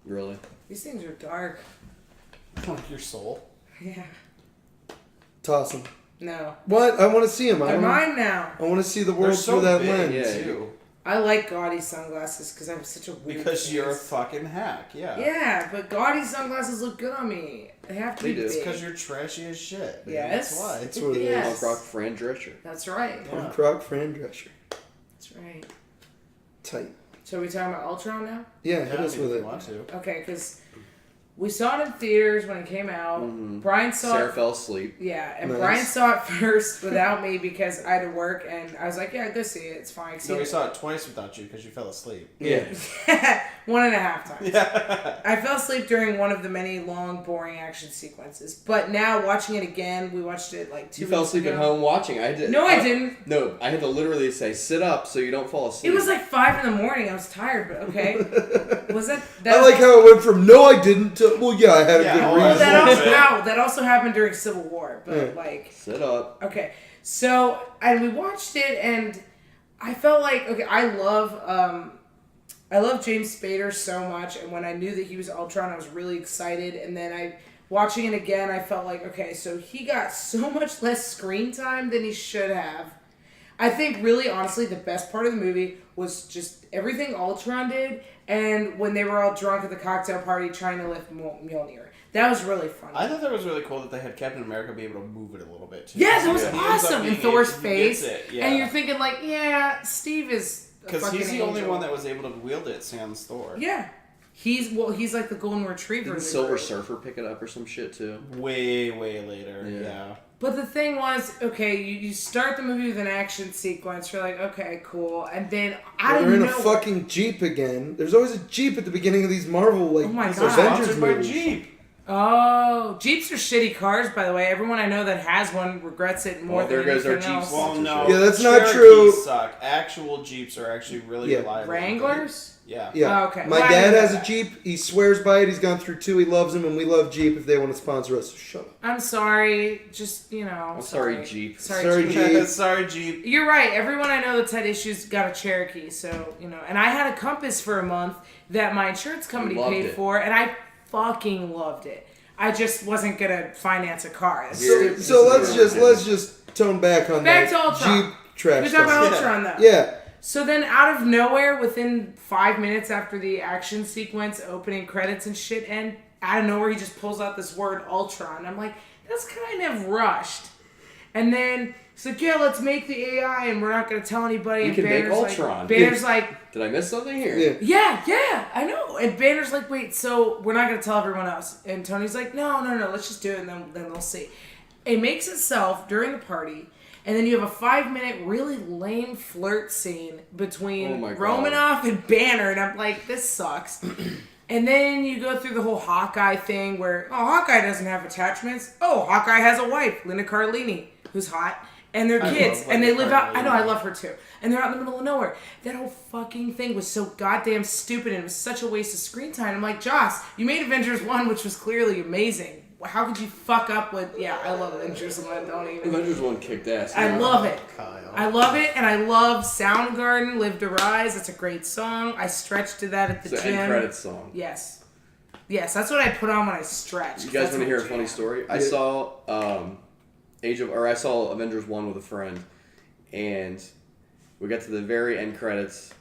Really? These things are dark. Like your soul? Yeah. Toss them. No. What? I want to see them. They're mine now. I want to see the world They're so through that big, lens. too. I like gaudy sunglasses because I'm such a weird Because you're a face. fucking hack, yeah. Yeah, but gaudy sunglasses look good on me. They have to be do. big. Because you're trashy as shit. Man. Yes. That's why. That's what it Yes. is. Punk rock Fran Drescher. That's right. Yeah. Punk rock Fran Drescher. That's right. Tight. So are we talking about Ultron now? Yeah, hit Yeah, us if with you it. want to. Okay, because we saw it in theaters when it came out. Mm-hmm. Brian saw Sarah it. fell asleep. Yeah, and Nice. Brian saw it first without me because I had to work, and I was like, "Yeah, go see it. It's fine." No, we saw it twice without you because you fell asleep. Yeah. 1.5 times. Yeah. I fell asleep during one of the many long, boring action sequences. But now, watching it again, we watched it like 2 You weeks fell asleep ago. at home watching. I did. No, I didn't. No, I had to literally say, "Sit up," so you don't fall asleep. It was like 5 in the morning. I was tired, but okay. Was that? I like how it went from no, I didn't to well, yeah, I had a Yeah, good well, Well, reason. that also happened during Civil War, but Yeah. like. Sit up. Okay, so and we watched it, and I felt like I love James Spader so much, and when I knew that he was Ultron, I was really excited. And then watching it again, I felt like okay, so he got so much less screen time than he should have. I think really honestly, the best part of the movie was just everything Ultron did, and when they were all drunk at the cocktail party trying to lift Mjolnir. That was really funny. I thought that was really cool that they had Captain America be able to move it a little bit too. Yeah, that was He ends up awesome. being In Thor's able- he gets face. it, yeah. And you're thinking, like, yeah, Steve is a Because fucking he's the only angel. one that was able to wield it, sans Thor. Yeah. He's like the golden retriever. Didn't of the Silver group. Surfer pick it up or some shit too? Way, way later. Yeah. Yeah. But the thing was, okay, you start the movie with an action sequence. You're like, okay, cool. And then I They're didn't in know. a fucking Jeep again. There's always a Jeep at the beginning of these Marvel, like, Oh my They're God. Avengers sponsored by movies. Jeep. Oh, Jeeps are shitty cars, by the way. Everyone I know that has one regrets it more Well, there than goes our anything Jeeps. else. Well, no. Yeah, that's not Cherokees true. Suck. Actual Jeeps are actually really Yeah. reliable. Wranglers? Yeah. Yeah. Oh, okay. My Well, I dad didn't know has a that. Jeep. He swears by it. He's gone through 2. He loves them, and we love Jeep if they want to sponsor us. So shut up. I'm sorry. Just, I'm sorry, Jeep. Sorry, Jeep. Jeep. Sorry, Jeep. You're right. Everyone I know that's had issues got a Cherokee. So, and I had a Compass for a month that my insurance company Loved paid it. for, and I fucking loved it. I just wasn't going to finance a car. That's Here- stupid. So let's just tone back on Back that to Ultron. Jeep trash We're talking about stuff. Ultron, though. Yeah. So then, out of nowhere, within 5 minutes after the action sequence, opening credits and shit end, out of nowhere, he just pulls out this word Ultron. I'm like, that's kind of rushed. And then he's like, yeah, let's make the AI, and we're not going to tell anybody. We and can make Banner's Ultron. Like, Banner's like, Did I miss something here? Yeah. yeah, I know. And Banner's like, wait, so we're not going to tell everyone else. And Tony's like, no, let's just do it, and then they'll see. It makes itself during the party. And then you have a 5-minute, really lame flirt scene between Oh my God. Romanoff and Banner, and I'm like, this sucks. And then you go through the whole Hawkeye thing where, Hawkeye doesn't have attachments. Hawkeye has a wife, Linda Cardellini, who's hot, and their I kids, love and they Linda live out. I know, I Cardellini. love her too. And they're out in the middle of nowhere. That whole fucking thing was so goddamn stupid, and it was such a waste of screen time. I'm like, Joss, you made Avengers 1, which was clearly amazing. How could you fuck up with... Yeah, I love Avengers 1. Don't even... Avengers 1 kicked ass. I love it. Kyle. I love it, and I love Soundgarden, Live to Rise. That's a great song. I stretched to that at the It's the gym. end credits song. Yes, that's what I put on when I stretch. You guys want to hear a funny story? I saw I saw Avengers 1 with a friend, and we got to the very end credits,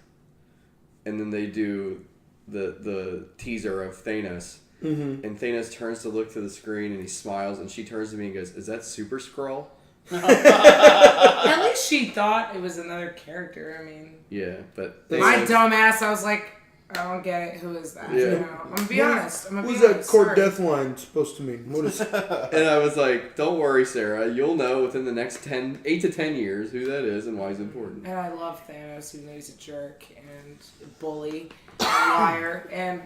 and then they do the teaser of Thanos. Mm-hmm. And Thanos turns to look to the screen and he smiles, and she turns to me and goes, "Is that Super Skrull?" At least she thought it was another character. I mean, Yeah, but my Thanos- dumbass, I was like, I don't get it. Who is that? Yeah. You know? I'm gonna be honest. What is that court death line supposed to mean? What is And I was like, "Don't worry, Sarah. You'll know within the next 8 to 10 years who that is and why he's important." And I love Thanos, even though he's a jerk and a bully and a liar. And,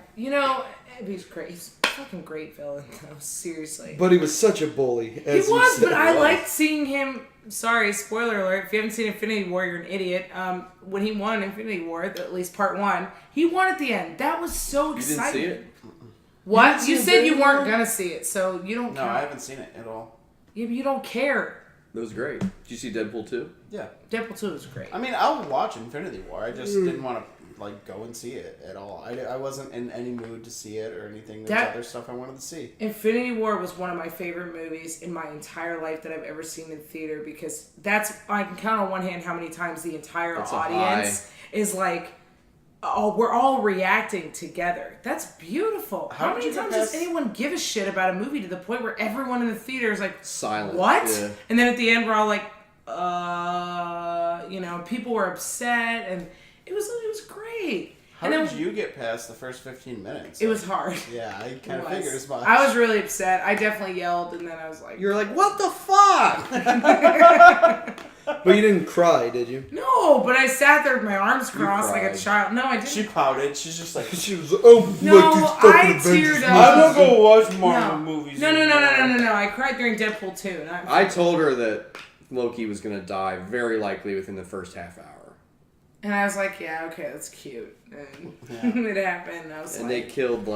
he's great. He's a fucking great villain, though. Seriously. But he was such a bully. He As you was, said. but I liked seeing him. Sorry, spoiler alert. If you haven't seen Infinity War, you're an idiot. When he won Infinity War, at least part 1, he won at the end. That was so You exciting. didn't see it? What? You You didn't see said you Infinity weren't War? gonna see it, so you don't No, count. I haven't seen it at all. Yeah, but you don't care. It was great. Did you see Deadpool 2? Yeah. Deadpool 2 was great. I mean, I'll watch Infinity War. I just didn't want to like go and see it at all. I wasn't in any mood to see it or anything. There's That- other stuff I wanted to see. Infinity War was one of my favorite movies in my entire life that I've ever seen in theater because I can count on one hand how many times the entire That's a audience is like, oh, we're all reacting together. That's beautiful. How How did many you get times does past- anyone give a shit about a movie to the point where everyone in the theater is like, Silent. what? Yeah. And then at the end we're all like, people were upset and it was great. How and then did you get past the first 15 minutes? it was hard. Yeah, I It kind of was. figured as much. I was really upset. I definitely yelled and then I was like, You're like, what the fuck? But you didn't cry, did you? no, but I sat there with my arms crossed like a cried. child. No, I didn't. She pouted. She's just like, She was like, oh, No, look, these fucking I Avengers teared movies. up. I'm not gonna watch no. Marvel movies. No. anymore." I cried during Deadpool 2. I told her that Loki was gonna die very likely within the first half hour. And I was like, yeah, okay, that's cute. And it happened. I was And like, they killed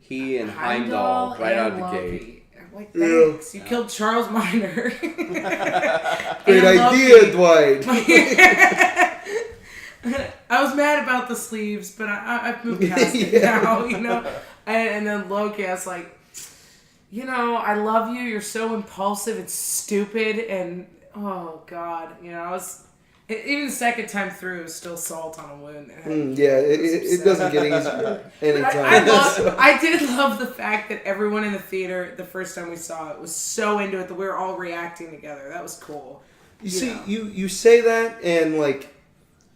he and Heimdall Heimdall right out and of the Loki. gate. I'm like, Yeah. thanks. You killed Charles Minor. Great And idea, Loki. Dwight. I was mad about the sleeves, but I've moved past it Yeah. now, And then Loki, I was like, I love you. You're so impulsive and stupid. And, oh, God. I was... Even the second time through, it was still salt on a wound. Yeah, it doesn't get easier anytime. I did love the fact that everyone in the theater, the first time we saw it, was so into it that we were all reacting together. That was cool. You see, you say that, and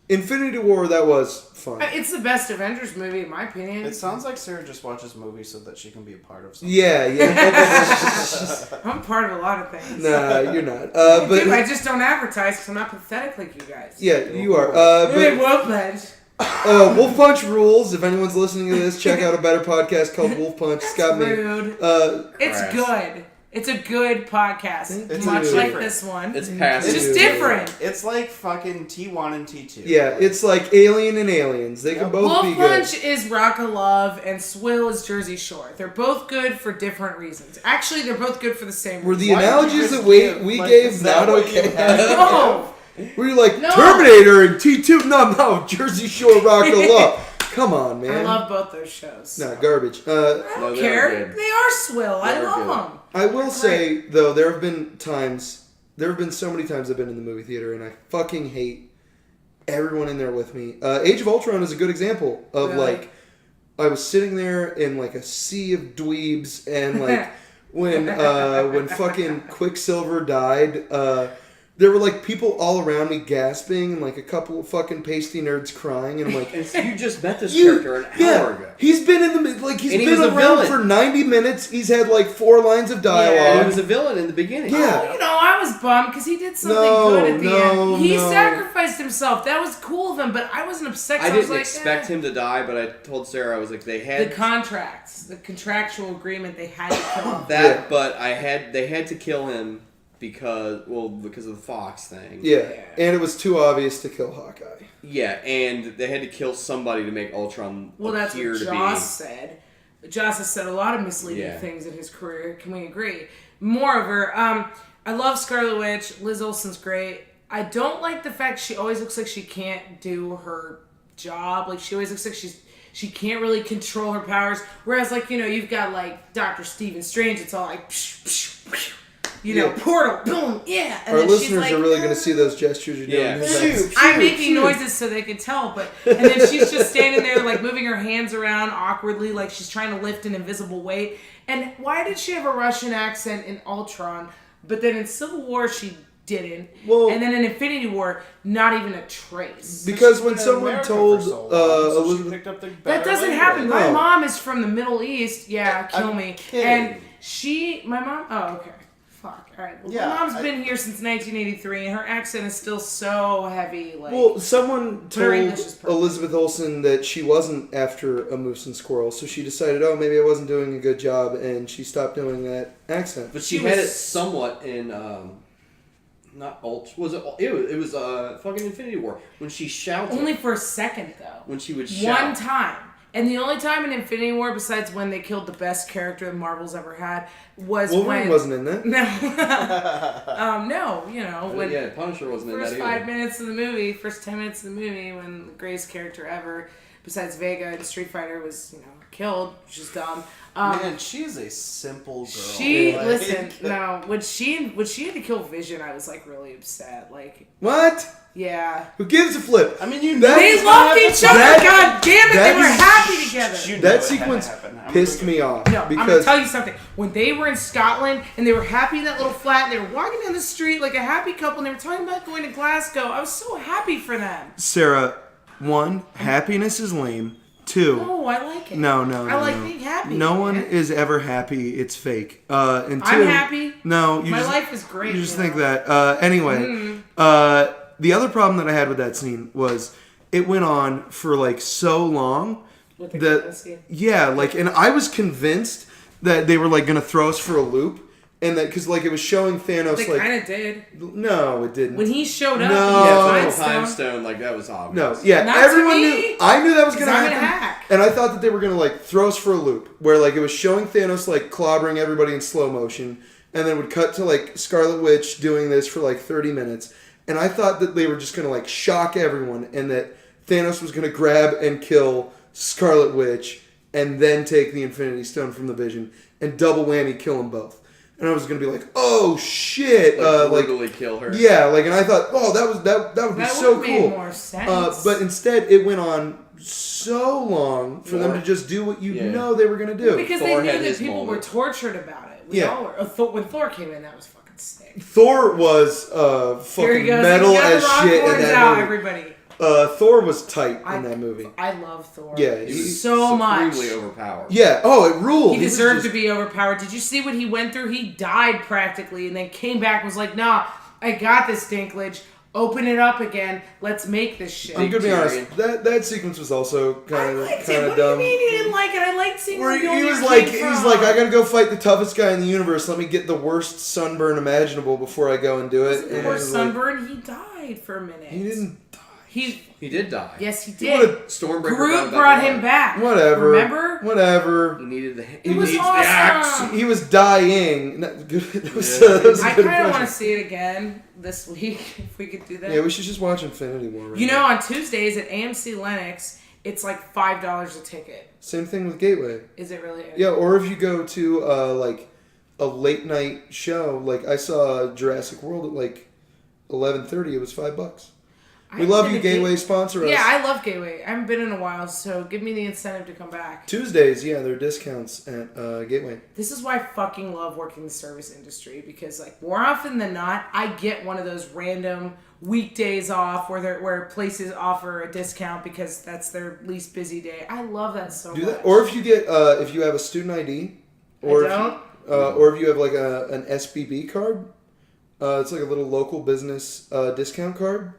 Infinity War, that was fun. It's the best Avengers movie, in my opinion. It sounds like Sarah just watches movies so that she can be a part of something. Yeah. I'm part of a lot of things. Nah, you're not. Dude, I But just don't advertise because I'm not pathetic like you guys. yeah, you are. Hey, But Wolf Punch. Wolf Punch rules. If anyone's listening to this, check out a better podcast called Wolf Punch. It's got me. Rude. It's Crass. good. It's a good podcast. It's much different. like this one. It's past. It's just Dude. different. It's like fucking T1 and T2. Yeah, it's like Alien and Aliens. They can Yep. both be Wolf good. Punch is Rock of Love and Swill is Jersey Shore. They're both good for different reasons. Actually, they're both good for the same Were reason. the Why did you analogies just that we give- like, gave is that not what you okay? had? No! Were you like No. Terminator and T2? No, Jersey Shore Rock of Love. Come on, man. I love both those shows. No, garbage. I No, don't they care. are good. They are Swill. I They are love good. them. I will say though, there have been so many times I've been in the movie theater, and I fucking hate everyone in there with me. Age of Ultron is a good example of Really? I was sitting there in a sea of dweebs, and when fucking Quicksilver died, there were people all around me gasping, and a couple of fucking pasty nerds crying, and I'm like, And so you just met this character an hour ago. he's been in the he's And he been was a around villain. for 90 minutes. He's had 4 lines of And dialogue. he was a villain in the beginning. Yeah. Oh, I was bummed because he did something No, good at the no, end. He no. sacrificed himself. That was cool of him, but I wasn't upset. 'cause I was didn't like, expect him to die, but I told Sarah, I was like, they had The contracts, the contractual agreement, they had to kill him. that, Yeah. but they had to kill him because of the Fox thing. Yeah. Yeah. And it was too obvious to kill Hawkeye. Yeah, and they had to kill somebody to make Ultron Well, that's appear what to Joss said. Joss has said a lot of misleading Yeah. things in his career. Can we agree? Moreover, I love Scarlet Witch. Liz Olsen's great. I don't like the fact she always looks like she can't do her job. She always looks like she can't really control her powers. Whereas, you've got Dr. Stephen Strange. It's all psh, psh, psh, Yeah. portal, boom, yeah. And Our then she's listeners like, are really going to see those gestures you're doing. Yeah. That's- I'm making noises so they can tell, and then she's just standing there moving her hands around awkwardly like she's trying to lift an invisible weight. And why did she have a Russian accent in Ultron, but then in Civil War she didn't? Well- and then in Infinity War, not even a trace. Because when She's been in someone America told for so long, so she Elizabeth... picked up the That better doesn't language. happen. My No. mom is from the Middle East. Yeah, kill I'm me. kidding. And my mom. Oh, okay. Fuck. All right. Well, Yeah, my mom's been here since 1983, and her accent is still so heavy. Well, someone Her told English is perfect. Elizabeth Olsen that she wasn't after a moose and squirrel, so she decided, maybe I wasn't doing a good job, and she stopped doing that accent. But she She had was- it somewhat in not was it was fucking Infinity War when she shouted only for a second though. when she would shout. One time. And the only time in Infinity War, besides when they killed the best character Marvel's ever had, was Wolverine when... wasn't in that. No. When Punisher wasn't in that first either. 5 minutes of the movie, first 10 minutes of the movie, when the greatest character ever, besides Vega in Street Fighter, was, killed, which is dumb. Man, she is a simple girl. When she had to kill Vision, I was like really upset. Like, What? yeah. Who gives a flip? I mean, you That- know They it's gonna loved happen. each other. God damn it, that they were is- happy together. You know That it had to sequence happen. I'm pissed gonna- me off. No, I'm gonna because tell you something. When they were in Scotland and they were happy in that little flat and they were walking down the street like a happy couple and they were talking about going to Glasgow, I was so happy for them. Sarah, 1, happiness is lame. 2, Oh, I like it. no. I like being happy. No one man. is ever happy. It's fake. And 2, I'm happy. No, My life is great. You just you think know? that. Anyway, the other problem that I had with that scene was it went on for like so long With the that jealousy. yeah, like, and I was convinced that they were like gonna throw us for a loop, and that because like it was showing Thanos They like kind of did. no, it didn't. When he showed up, No. he Yeah, had Time Time Stone. Stone, like that was obvious. No, yeah, Not to everyone me, knew. I knew that was gonna 'cause I'm happen, a hack. and I thought that they were gonna like throw us for a loop, where like it was showing Thanos like clobbering everybody in slow motion, and then would cut to like Scarlet Witch doing this for like 30 minutes, and I thought that they were just gonna like shock everyone, and that Thanos was gonna grab and kill Scarlet Witch, and then take the Infinity Stone from the Vision, and double whammy kill them both. And I was gonna be like, oh shit, like brutally kill her. yeah, like, and I thought, oh, that would be That so would've cool. made more sense. But instead, it went on so long for them Thor. to just do what you Yeah. know they were gonna do. because Thor they had knew that his people moment. were tortured about it. We Yeah. all were. When Thor came in, that was fucking sick. Thor was Here he fucking goes. metal He got as the rock shit in horns that out, movie. everybody. Thor was tight in that movie. I love Thor. Yeah, He was so much. supremely overpowered. Yeah. Oh, it ruled. He was deserved just- to be overpowered. Did you see what he went through? He died practically and then came back and was like, nah, I got this, Dinklage. Open it up again. Let's make this shit. I'm gonna be honest. Tyrion. That sequence was also I kind liked of it. What dumb. do you mean you didn't like it? I liked seeing Where where he Mjolnir was came like, from. he's like, I gotta go fight the toughest guy in the universe. Let me get the worst sunburn imaginable before I go and do it. The And it worst was like, sunburn. He died for a minute. he didn't die. He did die. Yes, he He did. would've- Stormbreaker Groot brought him back. Whatever. Remember? Whatever. He needed the. It was needs awesome. the axe. He was dying. That was, Yeah. that was a I good kind of want impression. to see it again this week if we could do that. Yeah, we should just watch Infinity War. Right You know, now. on Tuesdays at AMC Lennox, it's like $5 a ticket. Same thing with Gateway. Is it really? Yeah, or if you go to like a late night show, like I saw Jurassic World at like 11:30. It was $5. We I've love been you, to Gateway. Sponsor us. Yeah, I love Gateway. I haven't been in a while, so give me the incentive to come back. Tuesdays, yeah, there are discounts at Gateway. This is why I fucking love working the service industry because, like, more often than not, I get one of those random weekdays off where places offer a discount because that's their least busy day. I love that so Do much. that, or if you get if you have a student ID, or if or if you have like an SBB card, it's like a little local business discount card.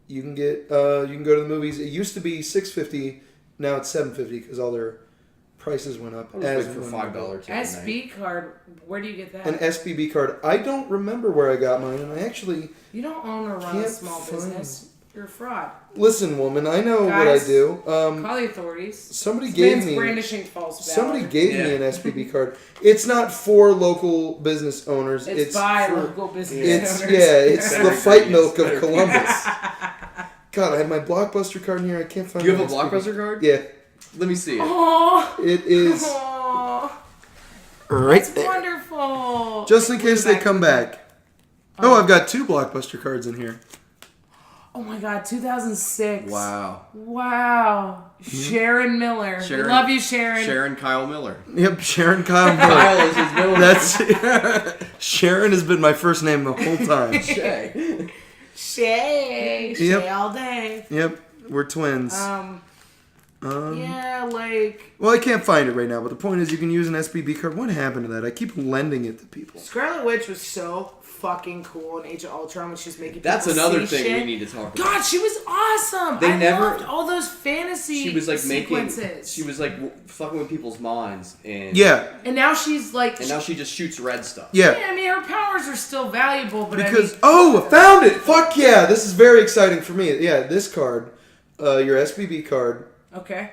You can get you can go to the movies. It used to be $6.50, now it's $7.50 because all their prices went up. I was as waiting for one- $5 ticket. SB card, where do you get that? An SBB card. I don't remember where I got mine, and I actually You don't own or run a Can't small find business. You're a fraud. listen, woman. I know what I Guys, do. Call the authorities. Somebody This gave man's me. brandishing false Somebody valor. gave me Yeah. an SBB card. It's not for local business owners. It's by for, local business It's owners. it's Better the fight ingredients, milk of better Columbus. God, I have my Blockbuster card in here. I can't find. Do you have my a SBB. Blockbuster card? Yeah, Let me see it. Oh, it is right that's there. wonderful. Just in case they come back. Oh, I've got 2 Blockbuster cards in here. Oh my God, 2006. Wow. Wow. Sharon Miller. Sharon- We love you, Sharon. Sharon Kyle Miller. Yep, Sharon Kyle Miller. Kyle is his middle name. That's Sharon has been my first name the whole time. Shay. Shay. Shay Yep. all day. Yep, we're twins. Yeah, like Well, I can't find it right now, but the point is you can use an SBB card. What happened to that? I keep lending it to people. Scarlet Witch was so fucking cool in Age of Ultron when she was making That's people another see thing shit. we need to talk about. God, she was awesome. They I never- loved all those fantasy She was like sequences. She was like fucking with people's minds, and Yeah, and now she's like, and now she just shoots red stuff. yeah. I mean, her powers are still valuable, but Because I mean, I found it. Fuck yeah, this is very exciting for me. Yeah, this card, your SBB card. okay.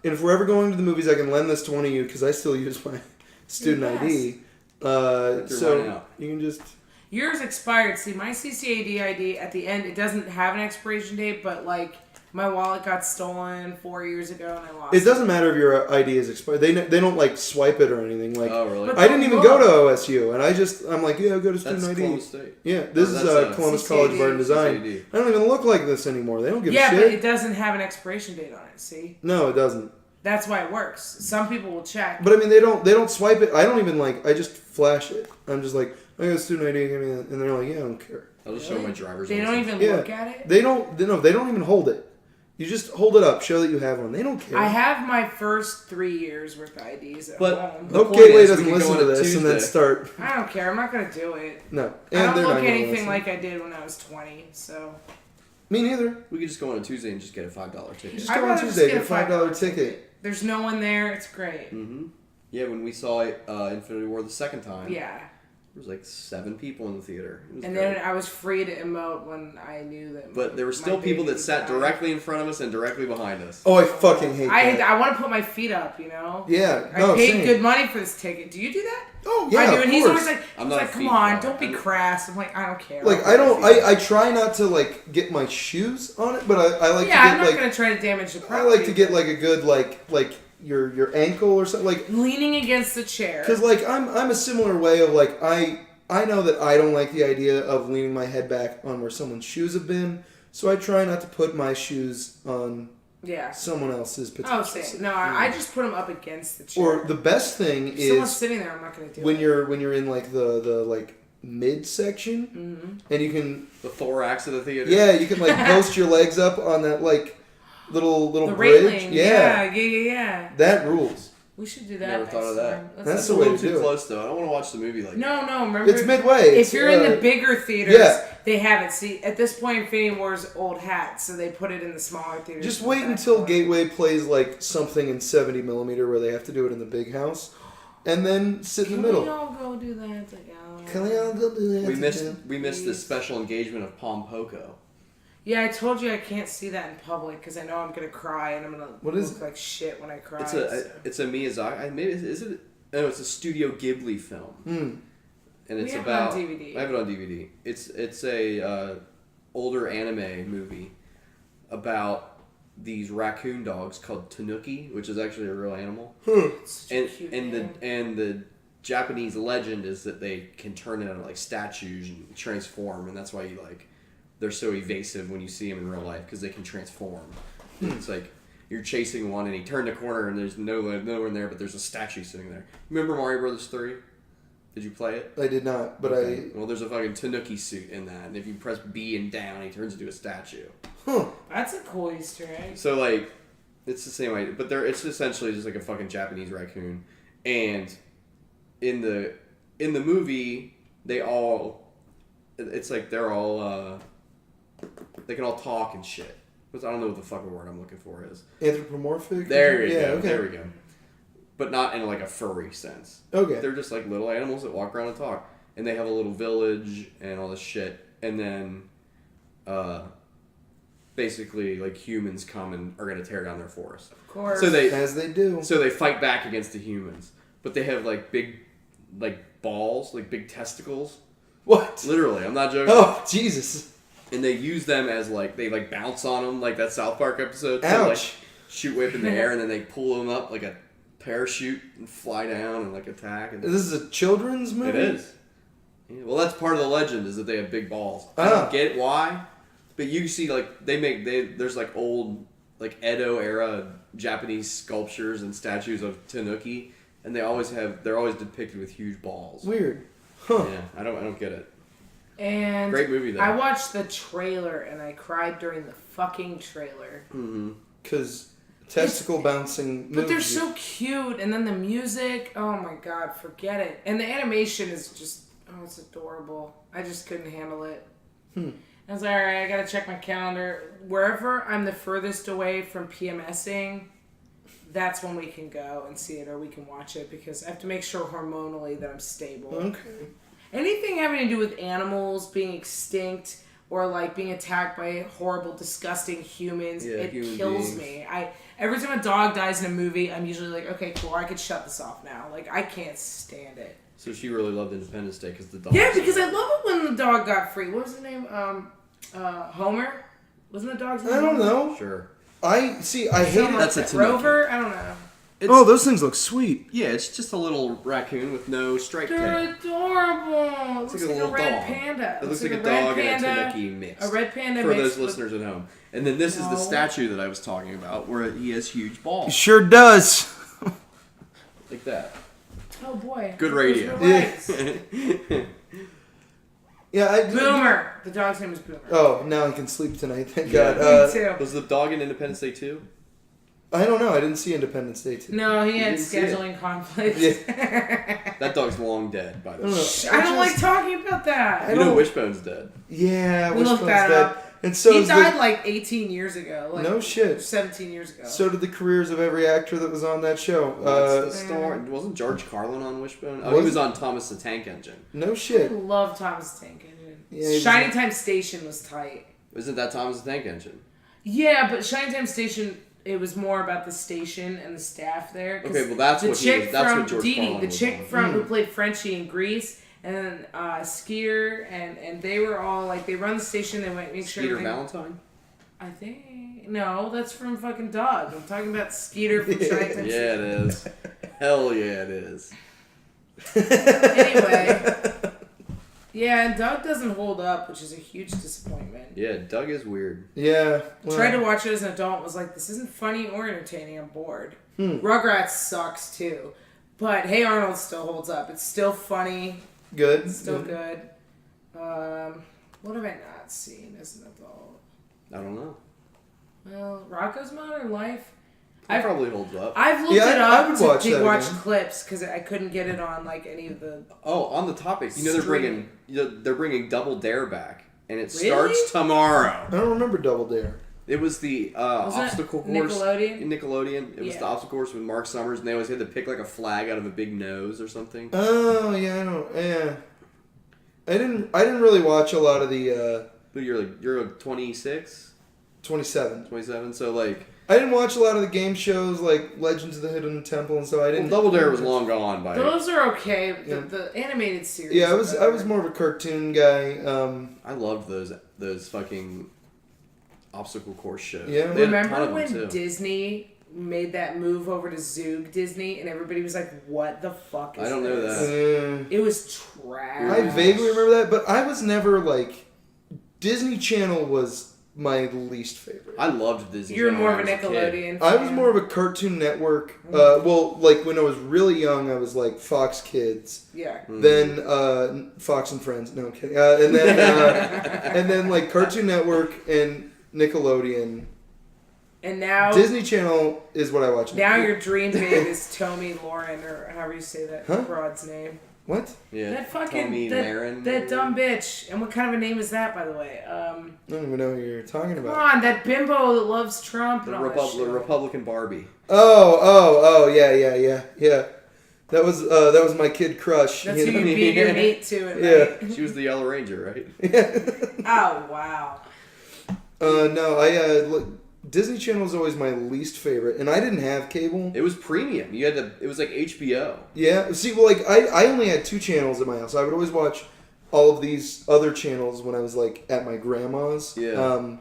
And if we're ever going to the movies, I can lend this to one of you because I still use my student ID. So you can just... Yours expired. See, my CCAD ID at the end, it doesn't have an expiration date, but like my wallet got stolen 4 years ago and I lost it. It doesn't matter if your ID is expired. They don't like swipe it or anything. Like, oh, really? I didn't even go to OSU, and I'm like, yeah, I'll go to student That's ID. Columbus State. Yeah, this is Columbus CCAD. College of Art and Design. CCAD. I don't even look like this anymore. They don't give a Yeah, shit. but it doesn't have an expiration date on it. See, No, it doesn't. that's why it works. Some people will check. But I mean, they don't swipe it. I don't even I just flash it. I'm just like, I got student ID, give me that. And they're like, yeah, I don't care. I'll just show my driver's They don't license. even look at it. They don't even hold it. You just hold it up, show that you have one. They don't care. I have my first 3 years worth of IDs at But- home. Hope point Gateway is, we doesn't can listen go to on a this and then Tuesday. start. I don't care. I'm not gonna do it. No, I don't they're look not gonna anything listen. like I did when I was 20. So Me neither. We could just go on a Tuesday and just get a $5 ticket. Just I'd go on rather Tuesday, just get a $5 $5 ticket. there's no one there. It's great. Mm-hmm. Yeah, when we saw Infinity War the second time, Yeah. there was like 7 people in the theater. It was And great. then I was free to emote when I knew that. But there were still my people baby that sat died. directly in front of us and directly behind us. Oh, I fucking hate that. I want to put my feet up, you know. Yeah, I no, paid same. good money for this ticket. Do you do that? Oh yeah, I do, of and he's course. always like, I'm not a come feet on, guy. don't be crass. I'm like, I don't care. Like I try not to like get my shoes on it, but I like yeah, to I'm get not like gonna try to damage the I property. like to get like a good like your ankle or something like leaning against the chair. because like I'm a similar way of like I know that I don't like the idea of leaning my head back on where someone's shoes have been, so I try not to put my shoes on Yeah. someone else's potential. Oh, same. No, I just put them up against the chair. Or the best thing if someone's is sitting there, I'm not gonna do when it. you're in like the like mid section and you can The thorax of the theater. you can like post your legs up on that like little The bridge. railing. Yeah. Yeah. That rules. We should do that. Never next thought of that. time. That's That's the a way little to do too it. close though. I don't want to watch the movie like that. No, remember. It's midway. If you're in the bigger theaters, yeah. they have it. See, at this point, Infinity War's old hat, so they put it in the smaller theaters. Just wait until Gateway plays like something in 70mm where they have to do it in the big house, and then sit in the middle. Can we all go do that together? Can we all go do that? We missed the Please. special engagement of Pom Poko. Yeah, I told you I can't see that in public because I know I'm gonna cry and I'm gonna What is look like shit when I cry. It's a Miyazaki. Maybe is it? No, it's a Studio Ghibli film. And it's have it about. on DVD. I have it on DVD. It's a older anime movie about these raccoon dogs called tanuki, which is actually a real animal. It's such a And cute and name. the Japanese legend is that they can turn into like statues and transform, and that's why they're so evasive when you see them in real life because they can transform. It's like you're chasing one and he turned a corner and there's no one there, but there's a statue sitting there. Remember Mario Brothers 3? Did you play it? I did not, but Well, there's a fucking tanuki suit in that, and if you press B and down, he turns into a statue. That's a cool Easter egg. So like, it's the same idea, but it's essentially just like a fucking Japanese raccoon. And in the movie, they can all talk and shit. But I don't know what the fucking word I'm looking for is. anthropomorphic. There you go. Okay. There we go. But not in like a furry sense. Okay. They're just like little animals that walk around and talk, and they have a little village and all this shit. And then, basically, like humans come and are gonna tear down their forest. Of course. So As they do. So they fight back against the humans, but they have like big, like balls, like big testicles. What? Literally, I'm not joking. Oh Jesus! And they use them as they bounce on them like that South Park episode. Ouch! So, like, shoot whip in the air, and then they pull them up like a parachute and fly down and like attack. And This is a children's movie. it is. Yeah, well, that's part of the legend is that they have big balls. I Ah. don't get why, but you see like there's like old like Edo era Japanese sculptures and statues of tanuki, and they're always depicted with huge balls. Weird. Huh. Yeah, I don't get it. And Great movie though. I watched the trailer and I cried during the fucking trailer. Because testicle bouncing moves. But they're you. so cute, and then the music, oh my god, forget it. And the animation is just, it's adorable. I just couldn't handle it. I was like, alright, I gotta check my calendar. Wherever I'm the furthest away from PMSing, that's when we can go and see it, or we can watch it, because I have to make sure hormonally that I'm stable. Okay. Anything having to do with animals being extinct or like being attacked by horrible, disgusting humans. It human kills beings. me. Every time a dog dies in a movie, I'm usually like, okay, cool, I could shut this off now. Like, I can't stand it. So she really loved Independence Day because the dog. Yeah, because I love it when the dog got free. What was his name? Homer? Wasn't the dog's name? I don't Homer? know. Sure. I hate it. That's a Tanuki. Rover? I don't know. Oh, those things look sweet. Yeah, it's just a little raccoon with no striped They're tail. adorable. Looks like a little red dog. panda. It looks like a red dog and a panda. Tanuki mixed. A red panda For mixed those with- listeners at home. And then this is the No. statue that I was talking about, where he has huge balls. Sure does. Like that. Oh boy. Good Those radio. were legs. Yeah, Boomer. The dog's name is Boomer. Oh, now I can sleep tonight. Thank Yeah. God. Me too. Was the dog in Independence Day 2? I don't know. I didn't see Independence Day 2. No, he had didn't see it. scheduling conflicts. That dog's long dead, by the way. I don't like talking about that. You know Wishbone's dead. Yeah, We looked Wishbone's that dead. up. And so He is died the, like 18 years ago. Like no shit. 17 years ago. So did the careers of every actor that was on that show. That's the story. Wasn't George Carlin on Wishbone? Oh, he was on Thomas the Tank Engine. No I shit. love Thomas Tank Engine. Yeah, he was Shining in- Time Station was tight. Isn't that Thomas the Tank Engine? Yeah, but Shining Time Station, it was more about the station and the staff there. 'Cause Okay, well that's the what he chick was. That's from what George Dee Dee, Carlin the was chick on. from who played Frenchie in Grease, and then Skier, and they were all like they run the station. They went make sure. Peter everything- Valentine? I think no, that's from fucking Doug. I'm talking about Skeeter from Shining Time Yeah, it is. Hell yeah, it is. Anyway, yeah, and Doug doesn't hold up, which is a huge disappointment. Yeah, Doug is weird. Yeah. Well, Tried to watch it as an adult, was like, this isn't funny or entertaining. I'm bored. Rugrats sucks too, but Hey Arnold still holds up. It's still funny. Good. It's still good. What have I not seen as an adult? I don't know. Well, Rocco's Modern Life. It probably holds up. I've looked Yeah, it I up would to watch that watch again. clips because I couldn't get it on like any of the. Oh, on the topic, they're bringing Double Dare back, and it Really? starts tomorrow. I don't remember Double Dare. It was the Wasn't it obstacle course. Nickelodeon? Nickelodeon. It was Yeah. the obstacle course with Mark Summers, and they always had to pick like a flag out of a big nose or something. Oh yeah, I don't. Yeah. I didn't really watch a lot of the But you're 26, 27. 27, so like. I didn't watch a lot of the game shows like Legends of the Hidden Temple and so I Well, didn't. Double Dare was long gone by. Those are okay. Yeah. The animated series. Yeah, I are was better. more of a cartoon guy. I loved those fucking obstacle course shows. Yeah. They had a ton Remember of them, when too. Disney made that move over to Zoog Disney and everybody was like, what the fuck is I don't know this? that. It was trash. I vaguely remember that, but I was never like Disney Channel was my least favorite. I loved Disney. You're Channel more of when a I was kid. Nickelodeon. I was fan. more of a Cartoon Network. Well, like when I was really young, I was like Fox Kids. Yeah. Then Fox and Friends. No, I'm kidding. And then like Cartoon Network and Nickelodeon. And now Disney Channel is what I watch. now your dream babe is Tommy Lauren or however you say that Huh? broad's name. What? Yeah. That fucking Tommy that, Marin. that dumb bitch. And what kind of a name is that, by the way? I don't even know who you're talking Come about. on, that bimbo that loves Trump and The, all that the shit. Republican Barbie. Oh, yeah. That was my kid crush. That's you who know? you beat your mate to at Yeah. night. She was the Yellow Ranger, right? Oh wow. No, Disney Channel is always my least favorite, and I didn't have cable. It was premium. You had to. It was like HBO. Yeah, see, well, like I only had 2 channels at my house. I would always watch all of these other channels when I was like at my grandma's. Yeah.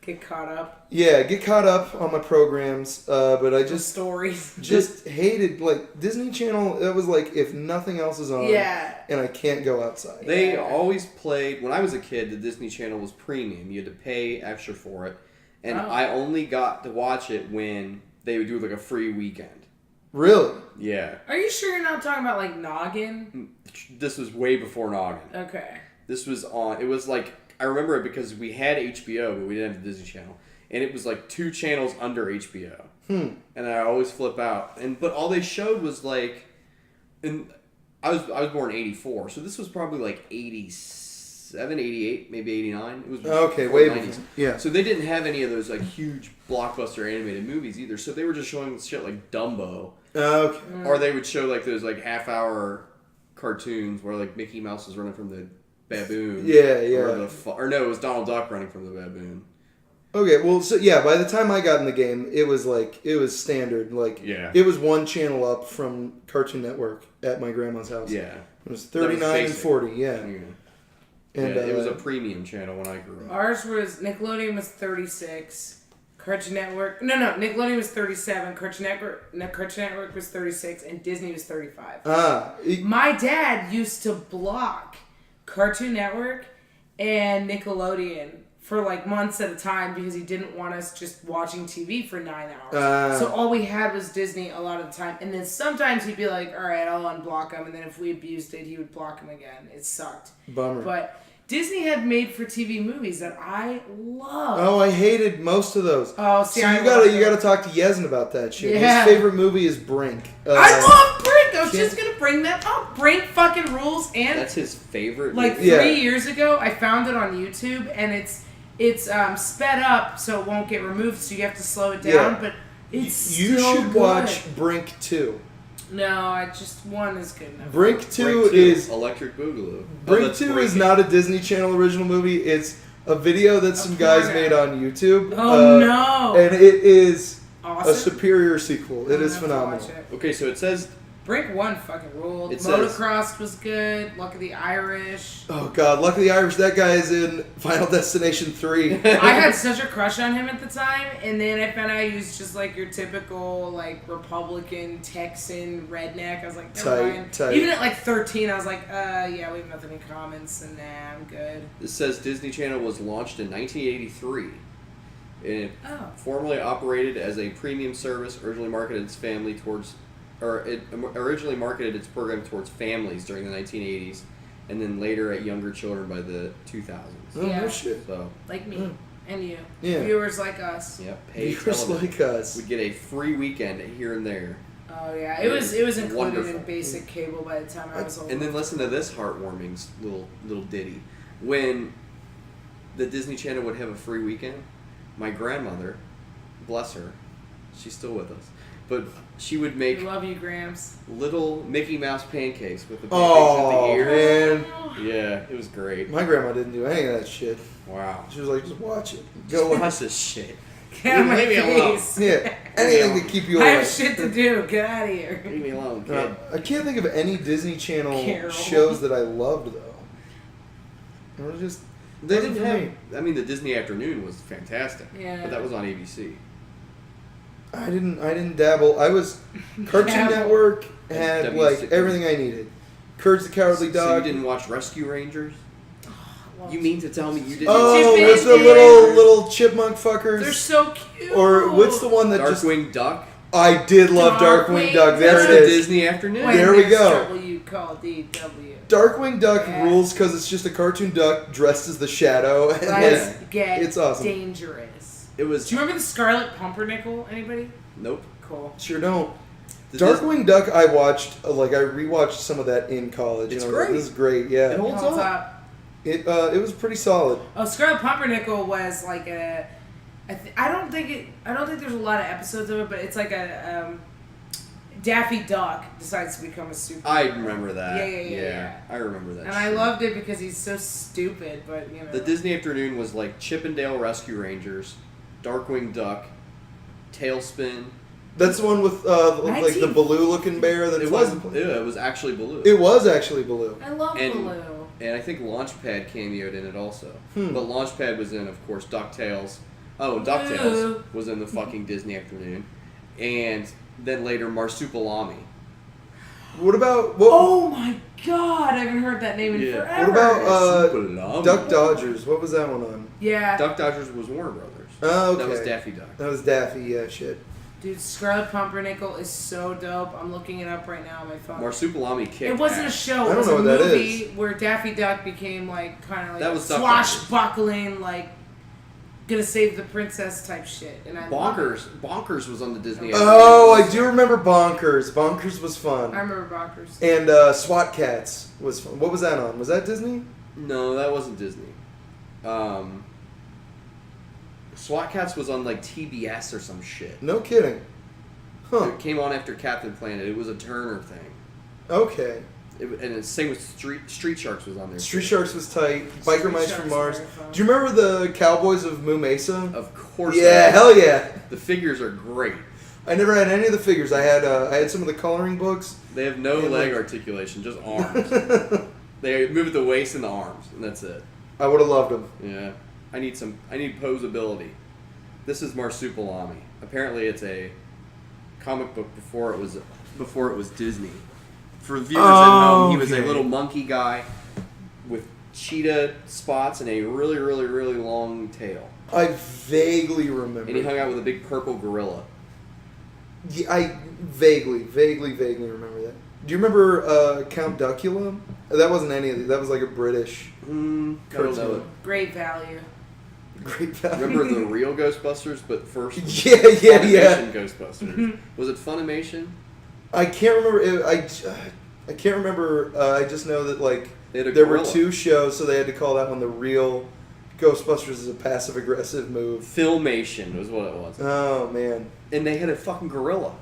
Get caught up. Yeah, get caught up on my programs, but I Just stories. just hated like Disney Channel. It was like if nothing else is on, Yeah. and I can't go outside. They Yeah. always played. When I was a kid, the Disney Channel was premium. You had to pay extra for it, and Oh. I only got to watch it when they would do like a free weekend. Really? Yeah. Are you sure you're not talking about like Noggin? This was way before Noggin. Okay. This was on. It was like I remember it because we had HBO, but we didn't have the Disney Channel, and it was like 2 channels under HBO. And I always flip out, but all they showed was like, and I was born in '84, so this was probably like '87, '88, maybe '89. It was Okay, before way the before. Yeah. So they didn't have any of those like huge blockbuster animated movies either. So they were just showing shit like Dumbo, Okay. or they would show like those like half-hour cartoons where like Mickey Mouse was running from the baboon. Yeah, yeah. Or no, it was Donald Duck running from the baboon. Okay, well, so yeah, by the time I got in the game, it was standard. Like, Yeah. it was one channel up from Cartoon Network at my grandma's house. Yeah. It was 39 and 40, yeah. And And it was a premium channel when I grew up. Ours was Nickelodeon was 36. Cartoon Network. No, Nickelodeon was 37. Cartoon Network was 36, and Disney was 35. My dad used to block Cartoon Network and Nickelodeon for like months at a time because he didn't want us just watching TV for 9 hours. So all we had was Disney a lot of the time. And then sometimes he'd be like, all right, I'll unblock him. And then if we abused it, he would block him again. It sucked. Bummer. But Disney had made-for-TV movies that I love. Oh, I hated most of those. Oh, see, so I you gotta talk to Yezin about that shit. Yeah. His favorite movie is Brink. I love Brink. I was just gonna bring that up. Brink fucking rules. And That's his favorite. like movie. 3 years ago, I found it on YouTube, and it's sped up so it won't get removed, so you have to slow it down. Yeah. But it's You still should good. watch Brink 2. No, one is good enough. Brink 2 Brink 2, is Electric Boogaloo. Brink 2 is not a Disney Channel original movie. It's a video that some guys made on YouTube. Oh no! And it is Awesome. a superior sequel. It I'm is gonna have to phenomenal. watch it. Okay, so it says Brink 1 fucking ruled. It says- Motocross was good. Luck of the Irish. Oh god, Luck of the Irish, that guy is in Final Destination 3. I had such a crush on him at the time, and then I found out he was just like your typical like Republican Texan redneck. I was like, never mind. Tight. Even at like 13, I was like, yeah, we have nothing in common, so nah, I'm good. it says Disney Channel was launched in 1983. It Oh. formerly operated as a premium service, originally marketed its program towards families during the 1980s, and then later at younger children by the 2000s. Oh, Yeah. no shit. So, Like me and you, Yeah. viewers like us. yeah, paid Viewers television. like us. We'd get a free weekend here and there. Oh yeah, it was included Wonderful. in basic cable by the time I was old. And then listen to this heartwarming little ditty. When the Disney Channel would have a free weekend, my grandmother, bless her, she's still with us, but she would make We love you, Grams. little Mickey Mouse pancakes with the pancakes at the Oh, ears. man. Yeah, it was great. My grandma didn't do any of that shit. Wow. She was like, just watch it. Go Go watch this shit. Get out of my Leave me alone. face. Yeah, anything to keep you I away. have shit to do. Get out of here. Leave me alone, kid. I can't think of any Disney Channel Carol. shows that I loved though. It was just They wasn't didn't for have. me. I mean, the Disney Afternoon was fantastic. Yeah. But that was on ABC. I didn't dabble. I was Cartoon Dabble. Network had W- like everything I needed. Courage the Cowardly So Dog. you didn't watch Rescue Rangers? Well, You mean to tell me you didn't? Oh, Chip with the Bandits. little chipmunk fuckers. They're so cute. Or what's the one that just? Darkwing Duck. I did love Darkwing Darkwing Duck. There That's it the is. Disney Afternoon. When There we there's go. trouble, you call DW. Darkwing Duck Yeah. rules because it's just a cartoon duck dressed as the Shadow. And Let's like, get it's awesome. dangerous. It was. Do you remember the Scarlet Pumpernickel? Anybody? Nope. Cool. sure don't. The Darkwing Duck, I watched. I rewatched some of that in college. It's and I was like, great. this is great. Yeah, It holds up. it was pretty solid. Oh, Scarlet Pumpernickel was like a. I don't think there's a lot of episodes of it, but it's like a Daffy Duck decides to become a super. I remember that. Yeah. I remember that. And I shit. loved it because he's so stupid, but you know. The Disney Afternoon was like Chippendale Rescue Rangers, Darkwing Duck, Tailspin. That's the one with like the 19 Baloo looking bear. That It was actually Baloo. It was actually Baloo. I love and- Baloo. And I think Launchpad cameoed in it also. Hmm. But Launchpad was in, of course, DuckTales. Oh, Ooh. DuckTales was in the fucking Disney Afternoon. And then later, Marsupilami. What about Oh my god, I haven't heard that name in Yeah. forever. What about Marsupilami. Duck Dodgers? What was that one on? Yeah. Duck Dodgers was Warner Brothers. Oh, okay. That was Daffy Duck. That was Daffy. Yeah, shit. Dude, Scarlet Pumpernickel is so dope. I'm looking it up right now on my phone. Marsupilami kicked It wasn't a ass. show. I It don't was know a what that movie is. where Daffy Duck became like kind of like That was Duck swashbuckling, like gonna save the princess type shit. And I love it. Bonkers was on the Disney. Oh, I do remember Bonkers. Bonkers was fun. I remember Bonkers. And SWAT Cats was fun. What was that on? Was that Disney? No, that wasn't Disney. SWAT Cats was on like TBS or some shit. No kidding. Huh. It came on after Captain Planet. It was a Turner thing. Okay. And it's same with Street Sharks was on there. Street Sharks was tight. Biker Street Mice Sharks from Mars. are fun. Do you remember the Cowboys of Moo Mesa? Of course. Yeah, hell yeah. The figures are great. I never had any of the figures. I had some of the coloring books. They have no And, leg like- articulation, just arms. They move at the waist and the arms, and that's it. I would have loved them. Yeah. I need posability. This is Marsupilami. Apparently it's a comic book before it was Disney. For the viewers at home, he was a Okay. little monkey guy with cheetah spots and a really, really, really long tail. I vaguely remember. And he hung out with a big purple gorilla. Yeah, I vaguely remember that. Do you remember Count Duckula? That wasn't any of it. That was like a British I don't cartoon. know it. Great value. Great value. Remember the real Ghostbusters, but first Yeah. Funimation Ghostbusters. Was it Funimation? I can't remember. I can't remember. I just know that like They had a there were gorilla. 2 shows, so they had to call that one the real Ghostbusters is a passive aggressive move. Filmation was what it was. Oh man. And they had a fucking gorilla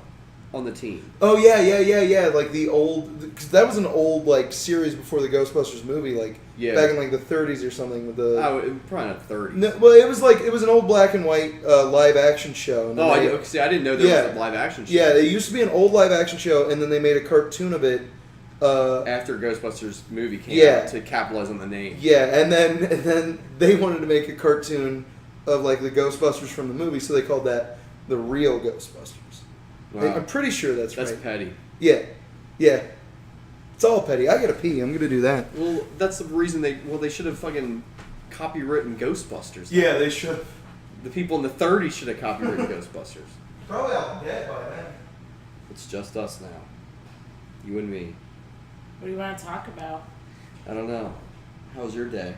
on the team. Oh yeah. Like the old, because that was an old like series before the Ghostbusters movie, like Yeah. back in like the 30s or something with the. Oh, it was probably not 30. No, well, it was an old black and white live action show. And then Oh, I they- didn't know there Yeah. was a live action show. Yeah, it used to be an old live action show, and then they made a cartoon of it. After Ghostbusters movie came Yeah. out to capitalize on the name. Yeah, and then they wanted to make a cartoon of like the Ghostbusters from the movie, so they called that the real Ghostbusters. Wow. I'm pretty sure that's right. petty. Yeah. It's all petty. I gotta pee. I'm gonna do that. Well, that's the reason they should have fucking copywritten Ghostbusters. Yeah, they should. The people in the 30s should have copywritten Ghostbusters. Probably all dead by then. It's just us now. You and me. What do you want to talk about? I don't know. How was your day?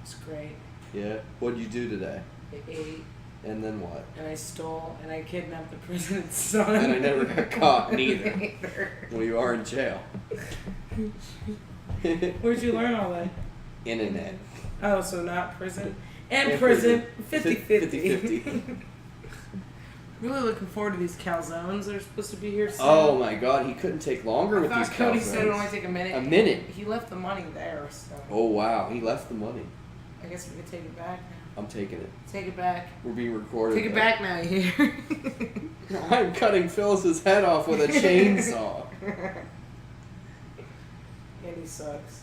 It's great. Yeah? What'd you do today? I ate And then what? and I stole and I kidnapped the president's son. And I never got caught, neither. Neither. Well, you are in jail. Where'd you learn all that? Internet. Oh, so not prison. And And prison. prison. 50-50. 50-50. Really looking forward to these calzones. They're supposed to be here soon. Oh my god, he couldn't take longer I with thought these Cody calzones. said it would only take a minute. A minute? He left the money there, so Oh wow, he left the money. I guess we could take it back now. I'm taking it. Take it back. We're being recorded. Take it back now, you hear? I'm cutting Phyllis's head off with a chainsaw. Andy sucks.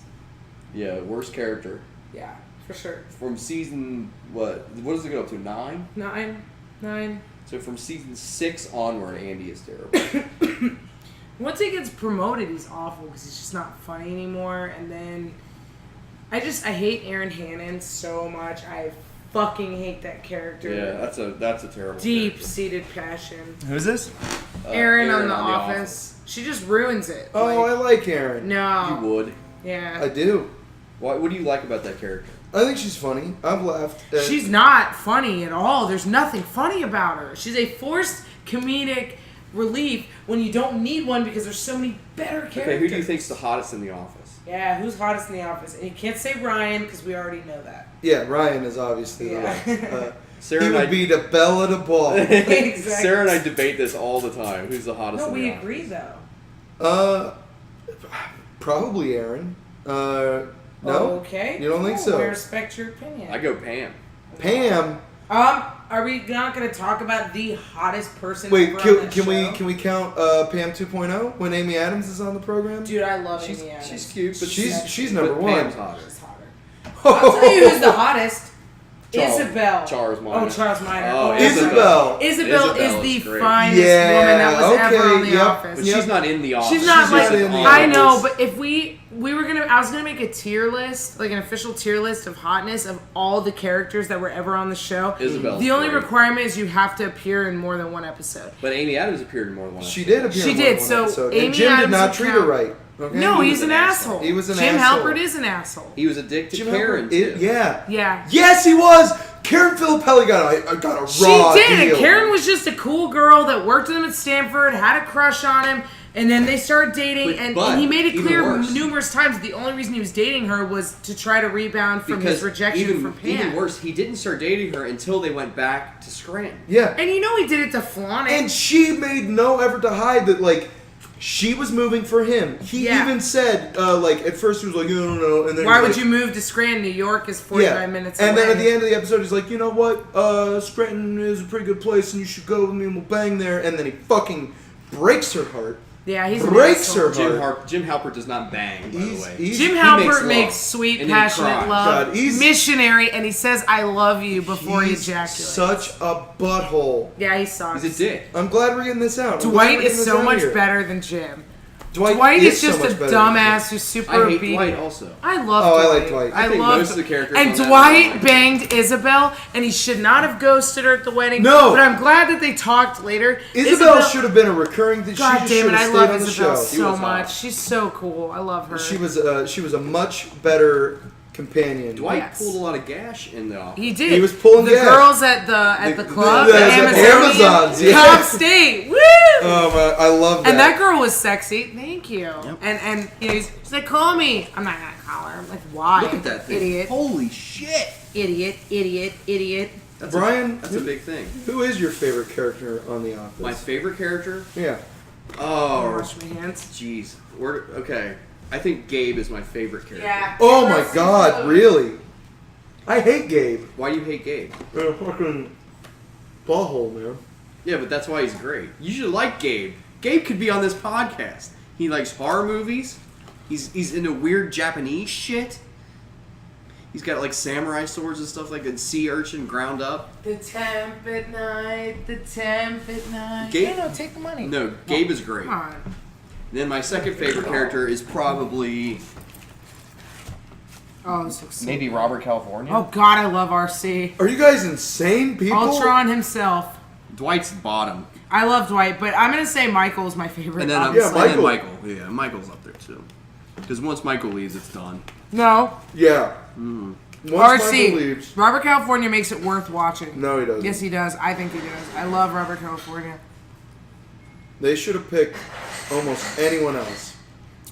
Yeah, worst character. Yeah, for sure. From season, what does it go up to, 9? 9. So from season 6 onward, Andy is terrible. Once he gets promoted, he's awful because he's just not funny anymore. And then I hate Aaron Hannon so much. I fucking hate that character. Yeah, that's a terrible Deep-seated passion. Who's this? character. Aaron on The Office. She just ruins it. Oh, Like, I like Aaron. no. You would. Yeah. I do. What do you like about that character? I think she's funny. I've laughed. At, She's not funny at all. There's nothing funny about her. She's a forced comedic relief when you don't need one because there's so many better characters. Okay, who do you think's the hottest in The Office? Yeah, who's hottest in The Office? And you can't say Ryan because we already know that. yeah, Ryan is obviously Yeah. the Sarah he and would I be the belle of the ball. Exactly. Sarah and I debate this all the time. Who's the hottest No, in The we Office? agree though. Probably Aaron. No? Okay. You don't think so? I respect your opinion. I go Pam. Pam. Are we not going to talk about the hottest person Wait, ever on can, that can we show? can we count Pam 2.0 when Amy Adams is on the program? Dude, I love She's Amy Adams. she's cute, but She's number but one. Pam's hotter. She's hotter. I'll tell you who's the hottest. Isabel. Charles Minor. Oh, Charles Minor. Oh, Isabel. Isabel Isabel is the is great. finest Yeah, woman that was ever okay, on The yep. Office. But she's not in The Office. She's not She's like not in The I Office. know, but if we were gonna, I was gonna make a tier list, like an official tier list of hotness of all the characters that were ever on the show. Isabel's The only great. requirement is you have to appear in more than one episode. But Amy Adams appeared in more than one. She episode. did appear She in did, one so episode. Amy and Jim Adams did not would treat count. her right. Okay? No, He he's was an an asshole. asshole. He was an Jim asshole. Halpert is an asshole. He was a dick to Jim Karen Halpert, too. yeah. Yeah. Yes, he was. Karen Filippelli got a raw She did, deal. and Karen was just a cool girl that worked with him at Stanford, had a crush on him, and then they started dating, But- and but he made it even clear worse. numerous times the only reason he was dating her was to try to rebound from his rejection from Pam. Even worse, he didn't start dating her until they went back to Scranton. Yeah. And you know he did it to flaunt it. And she made no effort to hide that, like, She was moving for him. He Yeah. even said, like, at first he was like, no. And then Why he was would like, you move to Scranton? New York is 45 minutes and away. then at the end of the episode, he's like, you know what? Scranton is a pretty good place, and you should go with me, and we'll bang there. And then he fucking breaks her heart. Yeah, he's an breaks asshole. her heart. Jim Halpert does not bang, by the way. Jim He Halpert makes makes love. sweet, And then passionate cries. love, God, he's- missionary, and he says "I love you" before he He's ejaculates. such a butthole. Yeah, he sucks. He's a dick. I'm glad we're getting this out. I'm glad Dwight we're getting is this so out much here. better than Jim. Dwight is so just much a better than dumbass who's super I hate obedient. Dwight also. I love Oh, I Dwight. like Dwight. I think love most of the characters And on that Dwight one- banged Isabel, and he should not have ghosted her at the wedding. No. But I'm glad that they talked later. Isabel should have been a recurring thing. God She just damn should it, have I stayed love on the Isabel show. so was much. hot. She's so cool. I love her. She was a much better companion. Dwight Yes. pulled a lot of gash in the office. He did. He was pulling the gas. girls at the club, the the Amazons, yeah. Top State. Woo! Oh man, I love that. And that girl was sexy. Thank you. Yep. And you know, she's like, call me. I'm not gonna call her. I'm like, why? Look at that thing. Idiot. Holy shit. Idiot. That's Brian, that's a big thing. who is your favorite character on The Office? My favorite character? Yeah. Oh, Wash my hands. jeez. Okay. I think Gabe is my favorite character. Yeah. Oh my God, really? I hate Gabe. Why do you hate Gabe? You're a fucking butthole, man. Yeah, but that's why he's great. You should like Gabe. Gabe could be on this podcast. He likes horror movies. He's into weird Japanese shit. He's got like samurai swords and stuff like that. Sea urchin ground up. The temp at night. Gabe- No, take the money. No, Gabe is great. Come on. Then my second favorite character is probably Oh, this looks so maybe Robert California. Oh God, I love RC. Are you guys insane people? Ultron himself. Dwight's bottom. I love Dwight, but I'm gonna say Michael's my favorite. And then, obviously. and then Michael. Yeah, Michael's up there too. Because once Michael leaves, it's done. No, Yeah. Mm. Once Michael RC. leaves. Robert California makes it worth watching. No, he doesn't. Yes, he does. I think he does. I love Robert California. They should have picked almost anyone else.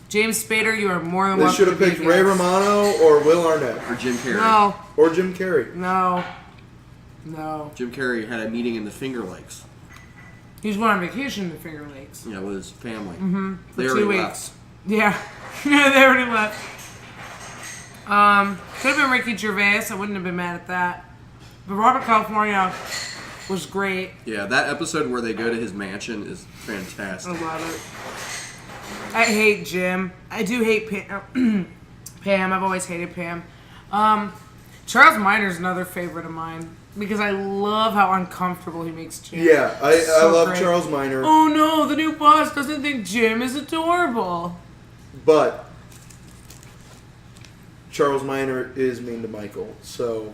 James Spader, you are more than They welcome. should have to be picked a Ray guest. Romano or Will Arnett Or Jim Carrey. No, or Jim Carrey. no. Jim Carrey had a meeting in the Finger Lakes. He was going on vacation in the Finger Lakes. Yeah, with his family. Mm-hmm. For They 2 already weeks. left. Yeah. They already left. Could have been Ricky Gervais. I wouldn't have been mad at that. But Robert California was great. Yeah, that episode where they go to his mansion is fantastic. I love it. I hate Jim. I do hate Pam. Pam. I've always hated Pam. Charles Miner's another favorite of mine because I love how uncomfortable he makes Jim. Yeah, I So love great. Charles Miner, Oh no, the new boss doesn't think Jim is adorable. but Charles Miner is mean to Michael, so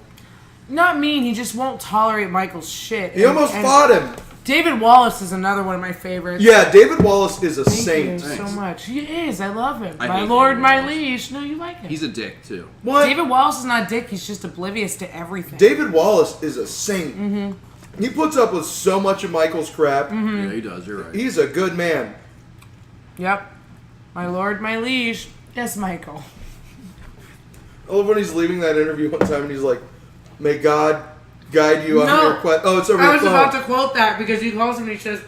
Not mean, he just won't tolerate Michael's shit. he almost fought him. David Wallace is another one of my favorites. Yeah, David Wallace is a Thank saint. you so Thanks. much. He is. I love him. I My hate lord, David my Wallace. leash. No, you like him. He's a dick, too. What? David Wallace is not a dick. He's just oblivious to everything. David Wallace is a saint. Mm-hmm. He puts up with so much of Michael's crap. Yeah, he does. You're right. He's a good man. Yep. My lord, my liege. Yes, Michael. I love when he's leaving that interview one time and he's like, "May God guide you on No. your quest." Oh, it's over I the was phone. about to quote that because he calls him and he says,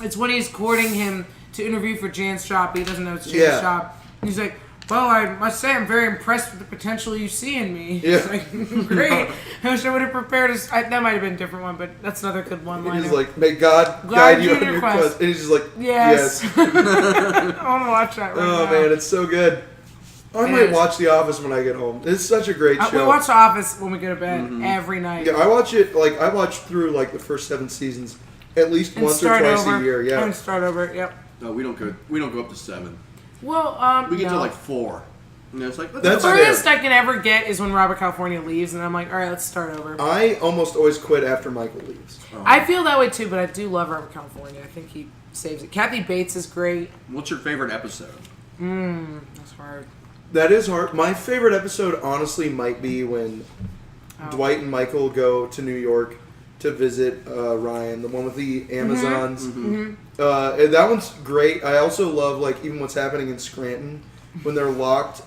it's when he's courting him to interview for Jan's job, but he doesn't know it's Jan's Yeah. job. And he's like, well, I must say I'm very impressed with the potential you see in me. Yeah. He's like, great. I wish I would have prered us. That might have been a different one, but that's another good one liner. He's like, "May God guide you on your quest." And he's just like, yes. "Yes." I want to watch that right Oh now. man, it's so good. I It might is. watch The Office when I get home. It's such a great We show. watch The Office when we go to bed every night. Yeah, I watch it like I watch through like the first 7 seasons at least And once or start twice over. a year. Yeah. And start over, yep. No, we don't go up to 7. Well, We get no. to like 4. And it's like, That's The fair. furthest I can ever get is when Robert California leaves, and I'm like, all right, let's start over. I almost always quit after Michael leaves. I feel that way too, but I do love Robert California. I think he saves it. Kathy Bates is great. What's your favorite episode? That's hard. That is hard. My favorite episode, honestly, might be when Dwight and Michael go to New York to visit Ryan, the one with the Amazons. And that one's great. I also love like even what's happening in Scranton when they're locked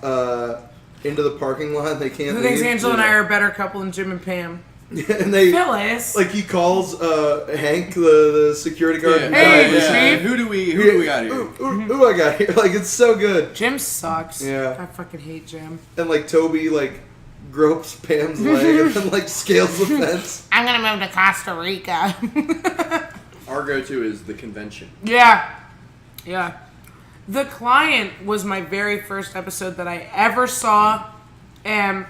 into the parking lot. They can't Who leave. thinks Angela and I are a better couple than Jim and Pam? And they Phyllis. like he calls Hank the security guard. Yeah. Hey, Yeah. Chief. Who do we got here? Who I got here? Like it's so good. Jim sucks. Yeah. I fucking hate Jim. And like Toby like gropes Pam's leg and then like scales the fence. I'm gonna move to Costa Rica. Our go-to is the convention. Yeah. The Client was my very first episode that I ever saw, and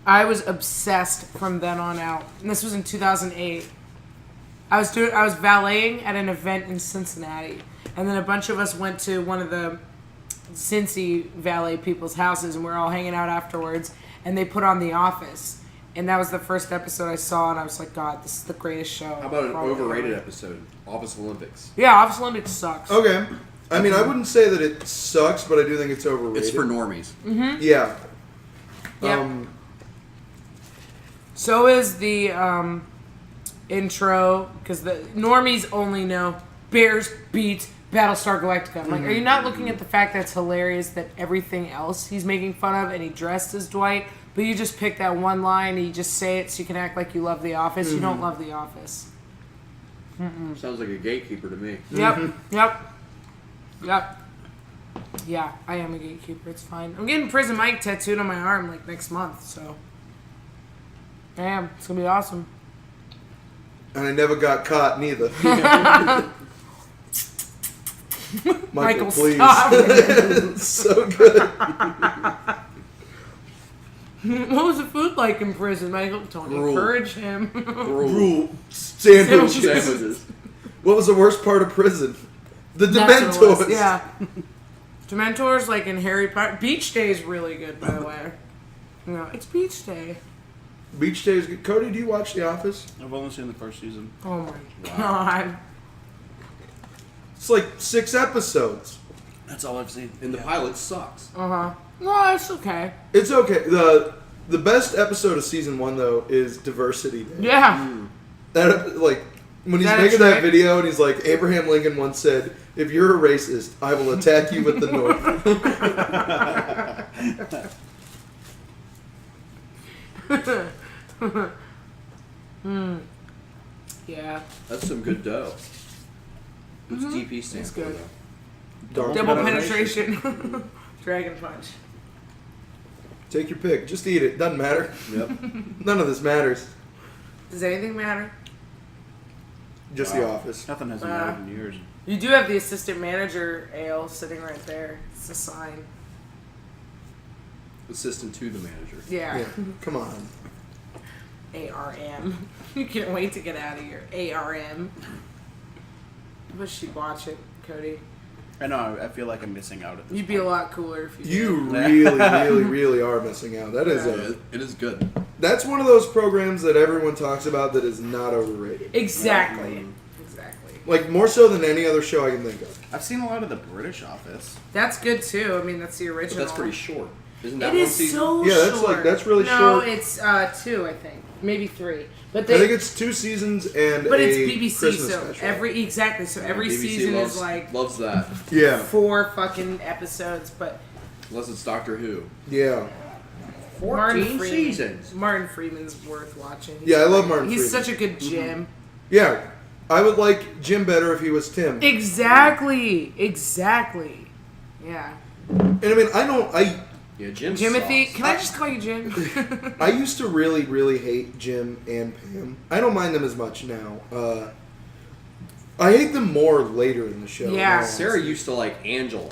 I was obsessed from then on out. And this was in 2008. I was valeting at an event in Cincinnati, and then a bunch of us went to one of the Cincy valet people's houses, and we were all hanging out afterwards, and they put on The Office. And that was the first episode I saw, and I was like, God, this is the greatest show. How about an probably overrated ever. episode? Office Olympics. Yeah, Office Olympics sucks. Okay. I mean, I wouldn't say that it sucks, but I do think it's overrated. It's for normies. Yeah. Yep. So is the intro, because the normies only know Bears beat Battlestar Galactica. I'm like, are you not looking at the fact that it's hilarious that everything else he's making fun of and he dressed as Dwight, but you just pick that one line and you just say it so you can act like you love The Office. You don't love The Office. Sounds like a gatekeeper to me. Yep. Yeah, I am a gatekeeper. It's fine. I'm getting Prison Mike tattooed on my arm like next month, so I am. It's gonna be awesome. And I never got caught neither. Michael, please. Stop. So good. What was the food like in prison, Michael? Don't Gruel. encourage him. Rule sandwiches. Sandwiches. What was the worst part of prison? The That's what it was, Dementors. Yeah. Dementors, like in Harry Potter. Beach Day is really good, by the way. No, it's Beach Day. Beach Day is good. Cody, do you watch The Office? I've only seen the first season. Oh my god. It's like 6 episodes. That's all I've seen. And the pilot sucks. No, it's okay. It's okay. The best episode of season 1 though is Diversity Day. Yeah. That like when he's That making is that right. video and he's like, Abraham Lincoln once said, "If you're a racist, I will attack you with the North." Yeah. That's some good dough. What's DP stand It's for, good. though? Double penetration. Dragon Punch. Take your pick. Just eat it. Doesn't matter. Yep. None of this matters. Does anything matter? Just The Office. Nothing has mattered in years. You do have the assistant manager ale sitting right there. It's a sign. Assistant to the manager. Yeah. Yeah. Come on. ARM. You can't wait to get out of here. ARM. I wish she'd watch it, Cody. I know. I feel like I'm missing out at this You'd be a lot cooler if you did. You really, really are missing out. That is Yeah, it is good. that's one of those programs that everyone talks about that is not overrated. Exactly. Exactly. Like more so than any other show I can think of. I've seen a lot of the British Office. That's good too. I mean, that's the But original. that's pretty short. Isn't that It one is season? so Yeah, short. that's like- that's really no, short. it's 2, I think, maybe 3. But I think they, it's 2 seasons and but a it's BBC, Christmas so special. every BBC season loves, is like loves that. Yeah, 4 fucking episodes. But Unless it's Doctor Who. yeah. 14 seasons. Martin Freeman's worth watching. Yeah, I love Martin He's Freeman. such a good Jim. Yeah, I would like Jim better if he was Tim. Exactly. Yeah. And I mean, Yeah, Jim Jimothy, sucks. can I just call you Jim? I used to really, really hate Jim and Pam. I don't mind them as much now. I hate them more later in the show. Yeah. now. Sarah used to like Angela.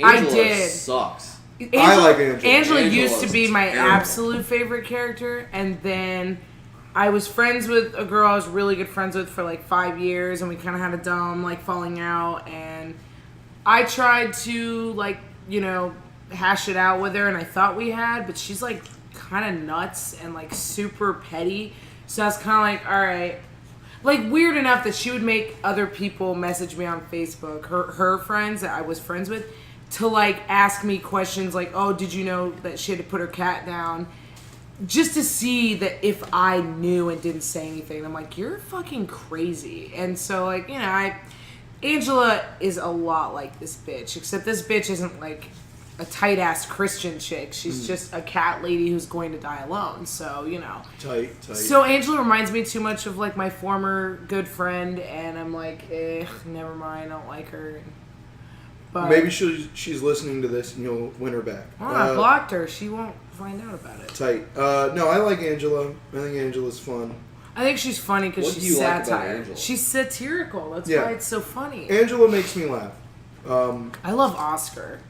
I Angela did. sucks. Angela, like Angela. Angela Angela used to is be my terrible. absolute favorite character, and then I was friends with a girl I was really good friends with for like 5 years, and we kind of had a dumb like falling out, and I tried to like, you know, hash it out with her, and I thought we had, but she's like kind of nuts and like super petty, so I was kind of like, all right. Like, weird enough that she would make other people message me on Facebook, her friends that I was friends with, to, like, ask me questions like, oh, did you know that she had to put her cat down? Just to see that if I knew and didn't say anything. I'm like, you're fucking crazy. And so, like, you know, Angela is a lot like this bitch, except this bitch isn't, like, a tight ass Christian chick. She's just a cat lady who's going to die alone. So Tight. So Angela reminds me too much of like my former good friend, and I'm like, never mind. I don't like her. But Maybe she's listening to this and you'll win her back. I blocked her. She won't find out about it. Tight. No, I like Angela. I think Angela's fun. I think she's funny because What do she's you like about satire. Angela? She's satirical. That's Yeah. why it's so funny. Angela makes me laugh. I love Oscar.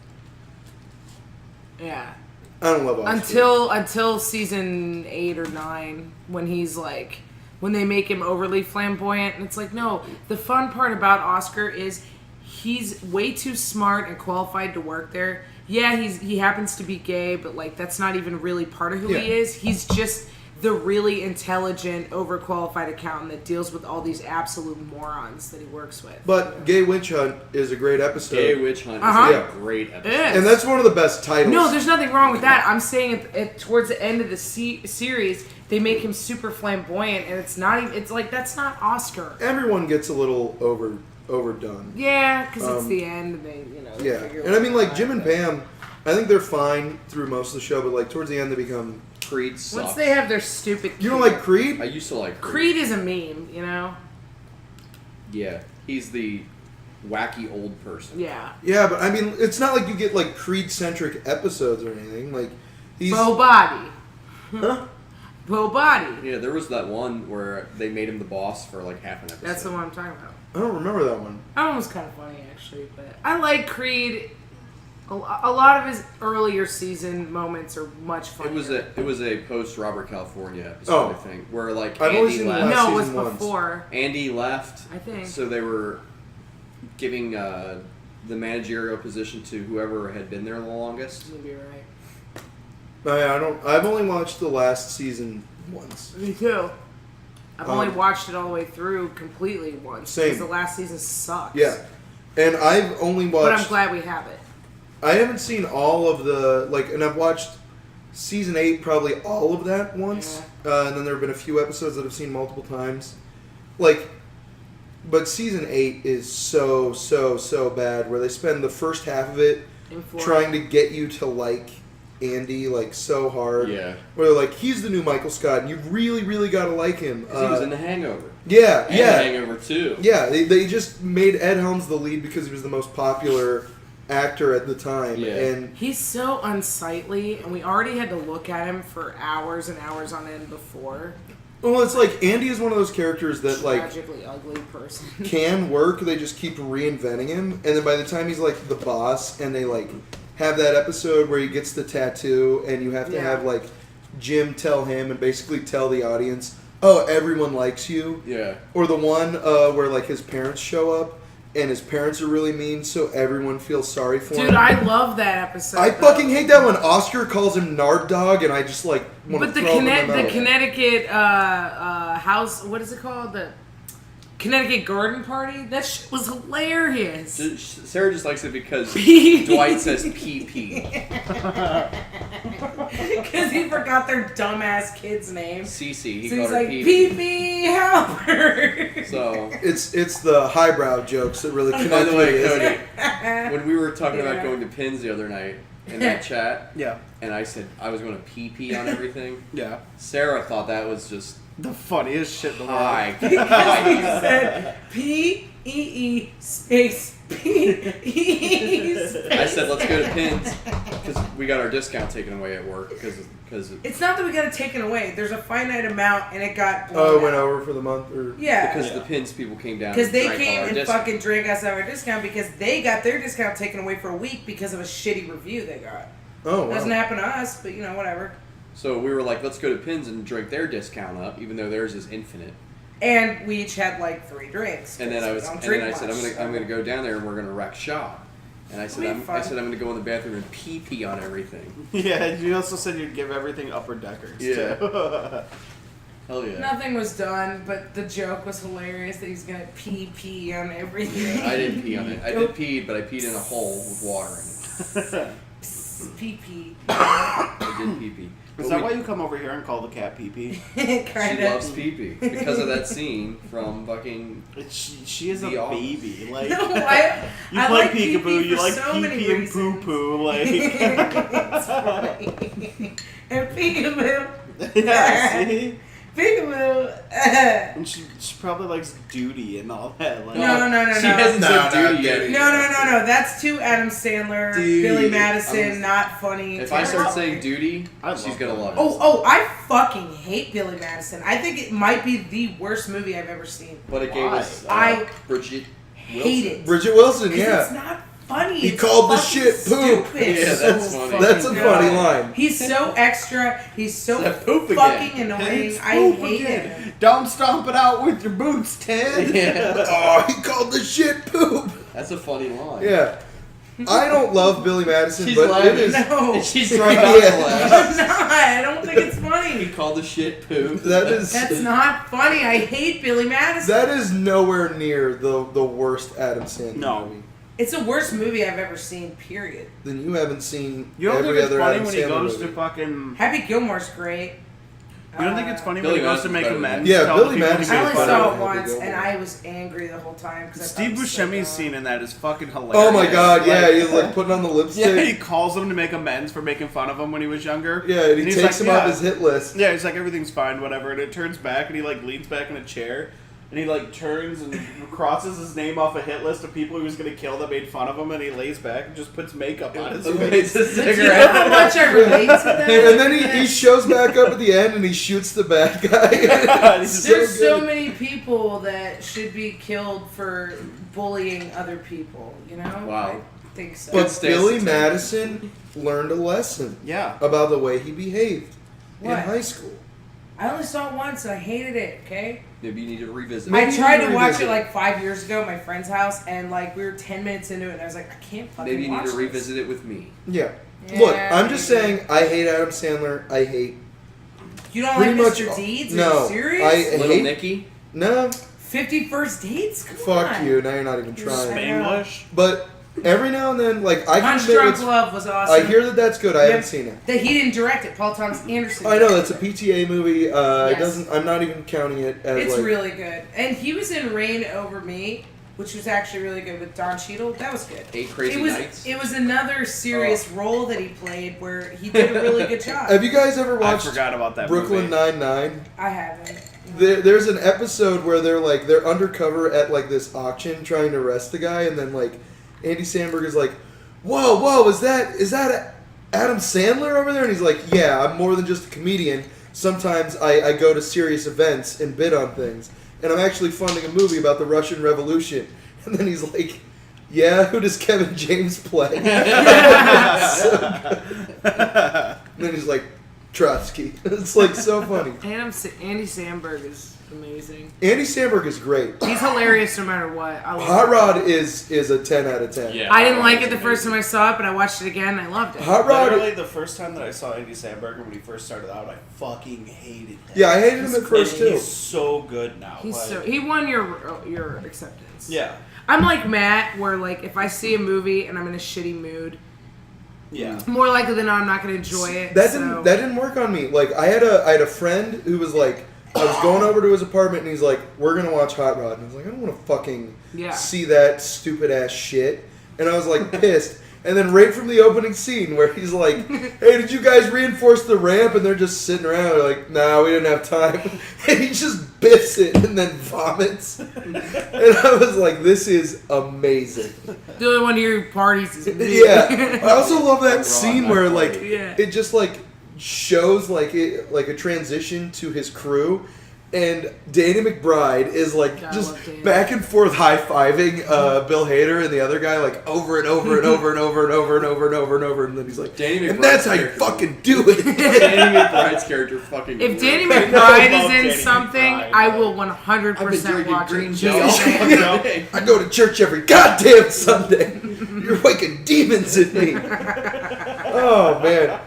Yeah. I don't love Oscar. Until season 8 or 9, when he's like, when they make him overly flamboyant, and it's like, no. The fun part about Oscar is he's way too smart and qualified to work there. Yeah, he happens to be gay, but like that's not even really part of who he is. He's just the really intelligent, overqualified accountant that deals with all these absolute morons that he works with. But Gay Witch Hunt is a great episode. Gay Witch Hunt Uh-huh. is a great episode. It is. And that's one of the best titles. No, there's nothing wrong with that. I'm saying towards the end of the series, they make him super flamboyant, and it's not even. It's like that's not Oscar. Everyone gets a little overdone. Yeah, because it's the end, and they They Yeah, figure and I mean, like out Jim and but Pam, I think they're fine through most of the show, but like towards the end they become. Creed sucks. Once they have their stupid. You don't like Creed? I used to like Creed is a meme, you know. Yeah, he's the wacky old person. Yeah. Yeah, but I mean, it's not like you get like Creed-centric episodes or anything. Like he's. Bo Body. Huh? Bo Body. Yeah, there was that one where they made him the boss for like half an episode. That's the one I'm talking about. I don't remember that one. That one was kind of funny, actually, but I like Creed. A lot of his earlier season moments are much funnier. It was a post Robert California episode, I think, where like I've only Andy seen left. No, it was season once. before. Andy left. I think. So they were giving the managerial position to whoever had been there the longest. You'll be right. I don't. I've only watched the last season once. Me too. I've only watched it all the way through completely once. Same. Because the last season sucks. Yeah, and I've only watched. But I'm glad we have it. I haven't seen all of the and I've watched season 8 probably all of that once, and then there have been a few episodes that I've seen multiple times. But season 8 is so bad, where they spend the first half of it trying to get you to like Andy so hard. Yeah. Where they're like, he's the new Michael Scott, and you really got to like him. Because he was in The Hangover. Yeah, And yeah. The Hangover 2. Yeah, they just made Ed Helms the lead because he was the most popular actor at the time. Yeah. And He's so unsightly, and we already had to look at him for hours and hours on end before. well, it's like Andy is one of those characters that Tragically ugly person. can work. They just keep reinventing him, and then by the time he's like the boss, and they have that episode where he gets the tattoo, and you have to have Jim tell him and basically tell the audience, "Oh, everyone likes you." Yeah. Or the one where his parents show up, and his parents are really mean, so everyone feels sorry for him. Dude, I love that episode. I fucking hate that when Oscar calls him Nard Dog, and I just want to But the throw him in the mouth. Connecticut house, what is it called? The Connecticut Garden Party? That shit was hilarious. Sarah just likes it because Pee. Dwight says PP. Because he forgot their dumbass kid's name. Cece, he So called he's her like, PP. pee-pee, help her. So, It's the highbrow jokes that really connect by the way, with it. Cody, when we were talking Yeah. about going to Pins the other night in that chat, Yeah. and I said I was going to PP on everything, Yeah. Sarah thought that was just The funniest shit in the world. high. Because he said P-E-E space P-E-E space. I said let's go to Pins because we got our discount taken away at work because It's not that we got it taken away. There's a finite amount, and it got blown Oh, it went out. over for the month? Or Yeah. because the Pins people came down Because they drank all came our and discount. fucking drank us our discount because they got their discount taken away for a week because of a shitty review they got. Oh, wow. Doesn't happen to us, but whatever. So we were like, let's go to Pins and drink their discount up, even though theirs is infinite. And we each had 3 drinks. And then I 'cause we was, don't and then I drink said, much, I'm gonna go down there and we're gonna wreck shop. And I said, It'll be fun. I'm gonna go in the bathroom and pee on everything. Yeah, you also said you'd give everything upper deckers, Yeah. too. Hell yeah. Nothing was done, but the joke was hilarious that he's gonna pee on everything. I didn't pee on it. I did pee, but I peed in a hole with water in it. pee-pee. I did pee-pee. Is that why you come over here and call the cat pee-pee? Kind She of. loves pee-pee because of that scene from fucking... She is a The Office. baby. Like, No, you I play like peekaboo, pee-pee you for like so many pee-pee and reasons. poo-poo, like... It's funny. And peekaboo. yeah, see? Peekaboo. And she probably likes duty and all that. Like, No. She hasn't No, said no, duty yet. duty. No. That's too Adam Sandler, Dude, Billy Madison, I'm- not funny. If I start terrible. saying duty, I she's love gonna that. love it. Oh, I fucking hate Billy Madison. I think it might be the worst movie I've ever seen. But it gave Why? us I Bridget Hate Wilson. it. Bridget Wilson, 'Cause yeah. it's not funny. He It's called the fucking shit poop. stupid. Yeah, that's funny. That's a fucking funny good. line. He's so extra. He's so That poop fucking again. annoying. It's I poop hate again. him. Don't stomp it out with your boots, Ted. Yeah. Oh, he called the shit poop. That's a funny line. Yeah. I don't love Billy Madison, She's but laughing. it is. No. And she's trying not to Yeah. laugh. I'm not. I don't think it's He funny. called the shit poop. That is. That's not funny. I hate Billy Madison. That is nowhere near the worst Adam Sandler No. movie. It's the worst movie I've ever seen, period. Then you haven't seen You don't every think it's other funny Adam when he Sandler goes movie. to fucking... Happy Gilmore's great. You don't think it's funny Billy when he goes to Madison's make better than amends? that. Yeah, to all the Billy people he Madison I made only is fun funny. saw of? it Happy once, and Gilmore. I was angry the whole time. 'Cause I thought Steve it was so Buscemi's dumb. scene in that is fucking hilarious. Oh my god, yeah, Like, he's like putting on the yeah, lipstick. he calls him to make amends for making fun of him when he was younger. Yeah, and he he's takes like, him off yeah. his hit list. Yeah, he's like, everything's fine, whatever. And it turns back, and he like leans back in a chair, and he like turns and crosses his name off a hit list of people he was gonna kill that made fun of him, and he lays back and just puts makeup on his Lights face. a Do you know how cigarette. much I relate to that? And then he shows back up at the end and he shoots the bad guy. It's There's so good. many people that should be killed for bullying other people, you know? Wow. I think so. But Stay Billy satanic. Madison learned a lesson Yeah. about the way he behaved in What? high school. I only saw it once and I hated it, okay? Maybe you need to revisit. Maybe I you tried need to to watch revisit it it. like 5 years ago at my friend's house, and like we were 10 minutes into it, and I was like, I can't fucking Maybe you need watch to this. revisit it with me. Yeah. Yeah, Look, I'm just maybe. saying, I hate Adam Sandler. I hate. You don't pretty like Mr. much- Deeds? Are no, you serious? I Little hate. Nicky. No, 50 First Dates? Come fuck on. you. Now you're not even You're trying. Spanglish. But every now and then, like I can Punch admit Drunk what's- Love was awesome. I hear that that's good. I Yep. haven't seen it. that he didn't direct it. Paul Thomas Anderson. I know that's directed a it. PTA movie. It Yes. doesn't. I'm not even counting it as It's like. really good. And he was in Reign Over Me, which was actually really good with Don Cheadle. That was good. 8 Crazy It was Nights. it was another serious role that he played where he did a really good job. Have you guys ever I watched forgot about that Brooklyn movie. Nine-Nine? I haven't. There's an episode where they're undercover at like this auction trying to arrest the guy, and then like Andy Samberg is like, "Whoa, is that Adam Sandler over there?" And he's like, "Yeah, I'm more than just a comedian. Sometimes I go to serious events and bid on things, and I'm actually funding a movie about the Russian Revolution." And then he's like, "Yeah, who does Kevin James play?" And then he's like, "Trotsky." It's like so funny. Andy Samberg is amazing. Andy Samberg is great. He's hilarious no matter what. I love Hot him. Rod is a 10 out of 10. Yeah. I didn't like it the first time I saw it, but I watched it again and I loved it. Hot Rod. Literally, the first time that I saw Andy Samberg when he first started out, I fucking hated him. Yeah, I hated him at first And too. He's so good now. He won your acceptance. Yeah. I'm like Matt, where like if I see a movie and I'm in a shitty mood, Yeah. more likely than not I'm not gonna enjoy it. That so. didn't work on me. Like I had a friend who was like, I was going over to his apartment and he's like, "We're gonna watch Hot Rod," and I was like, "I don't want to fucking Yeah. see that stupid ass shit," and I was like pissed. And then right from the opening scene where he's like, "Hey, did you guys reinforce the ramp?" And they're just sitting around. They're like, "Nah, we didn't have time." And he just biffs it and then vomits. And I was like, "This is amazing." The only one to hear parties is me. Yeah. I also love that scene where like Yeah. it just like shows like a transition to his crew. And Danny McBride is like God, I just love Danny. back and forth high-fiving Bill Hader and the other guy like over and over and over and over and over and over and over and over, and then he's like, Danny and McBride's that's how you character. fucking do it. Danny McBride's character fucking. If rules. Danny I McBride love is in Danny something, McBride, I will I've been 100% drinking watch green it. tea all Just saying. fucking day. I go to church every goddamn Sunday. You're waking demons in me. Oh man,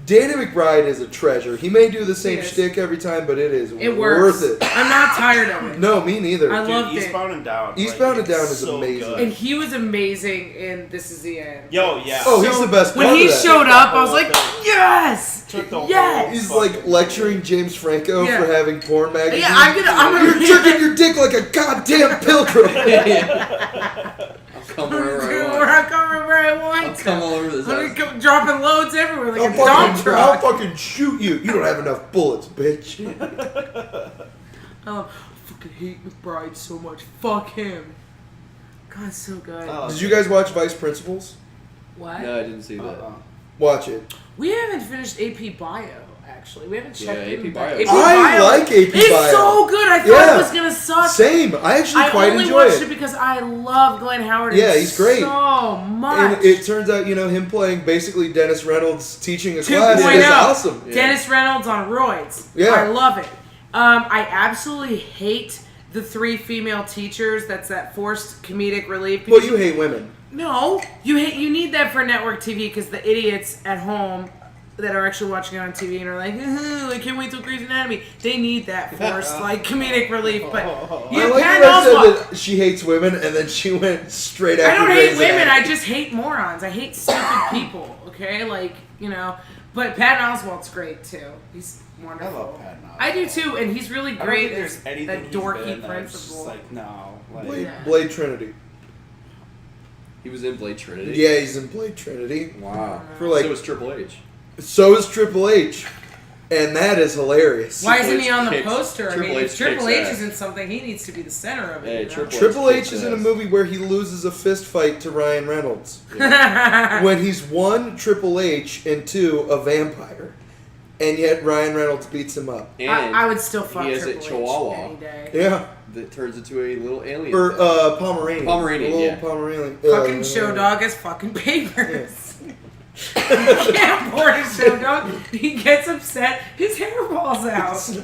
Danny McBride is a treasure. He may do the same He is. shtick every time, but it is It works. worth it. I'm not tired of it. No, me neither. I Dude, loved it. Eastbound and Down. Eastbound and Down is so amazing. good. And he was amazing in This Is the End. Yo, yeah. Oh, he's the best When part he of that. showed up, I was like, Took the whole yes! Took the whole Yes! He's like lecturing James Franco Yeah. for having porn magazines. Yeah, I'm gonna You're jerking your dick like a goddamn pilgrim. I'll come wherever I want. Where I come wherever I want. I'll come all over this I'm house. gonna go dropping loads everywhere like a I'll dump truck. fucking shoot you. You don't have enough bullets, bitch. I fucking hate McBride so much. Fuck him. God, so good. Oh. Did you guys watch Vice Principals? What? No, I didn't see that. Watch it. We haven't finished AP Bio, actually. We haven't checked Yeah, in. AP Bio. I like AP It's Bio. so good. I thought Yeah. it was gonna suck. Same. I actually I quite only enjoy watched it. it because I love Glenn Howard. Yeah, he's great. So much. And it turns out, him playing basically Dennis Reynolds teaching a class 2.0. is awesome. Yeah. Dennis Reynolds on roids. Yeah. I love it. I absolutely hate the 3 female teachers. That's that forced comedic relief. Well, you hate women. No, you need that for network TV because the idiots at home that are actually watching it on TV and are like, I can't wait till Grey's Anatomy. They need that forced like comedic relief. But you I like Pat that I Oswalt. said that she hates women, and then she went straight I after don't hate Grey's women. Anatomy. I just hate morons. I hate stupid people. Okay, But Pat Oswalt's great too. He's wonderful. I love Patton Oswalt. I do too, and he's really I don't great think as there's anything that he's dorky been that it's just principal. like, no. Like, Blade, Yeah. Blade Trinity. He was in Blade Trinity. Yeah, he's in Blade Trinity. Wow. For like, So was Triple H. so is Triple H, and that is hilarious. Why Triple isn't he H on the kicks- poster? Triple I mean, H if Triple kicks H ass. isn't something, he needs to be the center of it. Hey, you know? Triple H is in a movie where he loses a fist fight to Ryan Reynolds. Yeah. When he's 1, Triple H, and 2, a vampire. And yet Ryan Reynolds beats him up. And I would still fuck he has Triple a H Chihuahua any day. Yeah. that turns into a little alien. Or thing. Pomeranian. Pomeranian, A little yeah. Pomeranian. Fucking show dog has fucking papers. He can't board a show dog. He gets upset. His hair falls out.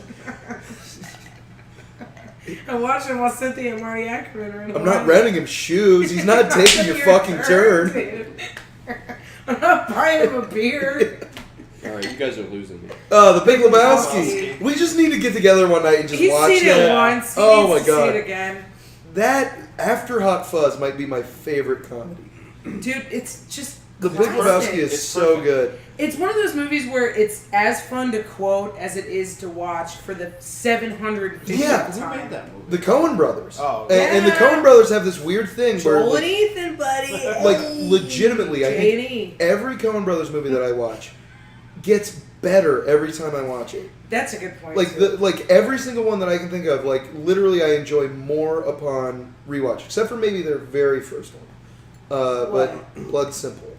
I'm watching while Cynthia and Marty Ackerman are in the I'm not line. renting him shoes. He's not taking your fucking turn. Dude. I'm not buying him a beer. Alright, you guys are losing me. The Big Lebowski. We just need to get it one night and just He's watch seen that. it once. He Oh needs my to God. see it again. That, after Hot Fuzz, might be my favorite comedy. Dude, it's just The Big classic. Lebowski is It's so perfect. good. It's one of those movies where it's as fun to quote as it is to watch for the 750th Yeah. Who time. made that movie? The Coen Brothers. Oh, and the yeah. Coen Brothers have this weird thing where, Joel like, and Ethan, buddy. like, legitimately, I think JD. every Coen Brothers movie that I watch gets better every time I watch it. That's a good point. Like too. every single one that I can think of, like literally, I enjoy more upon rewatch, except for maybe their very first one. But Blood Simple.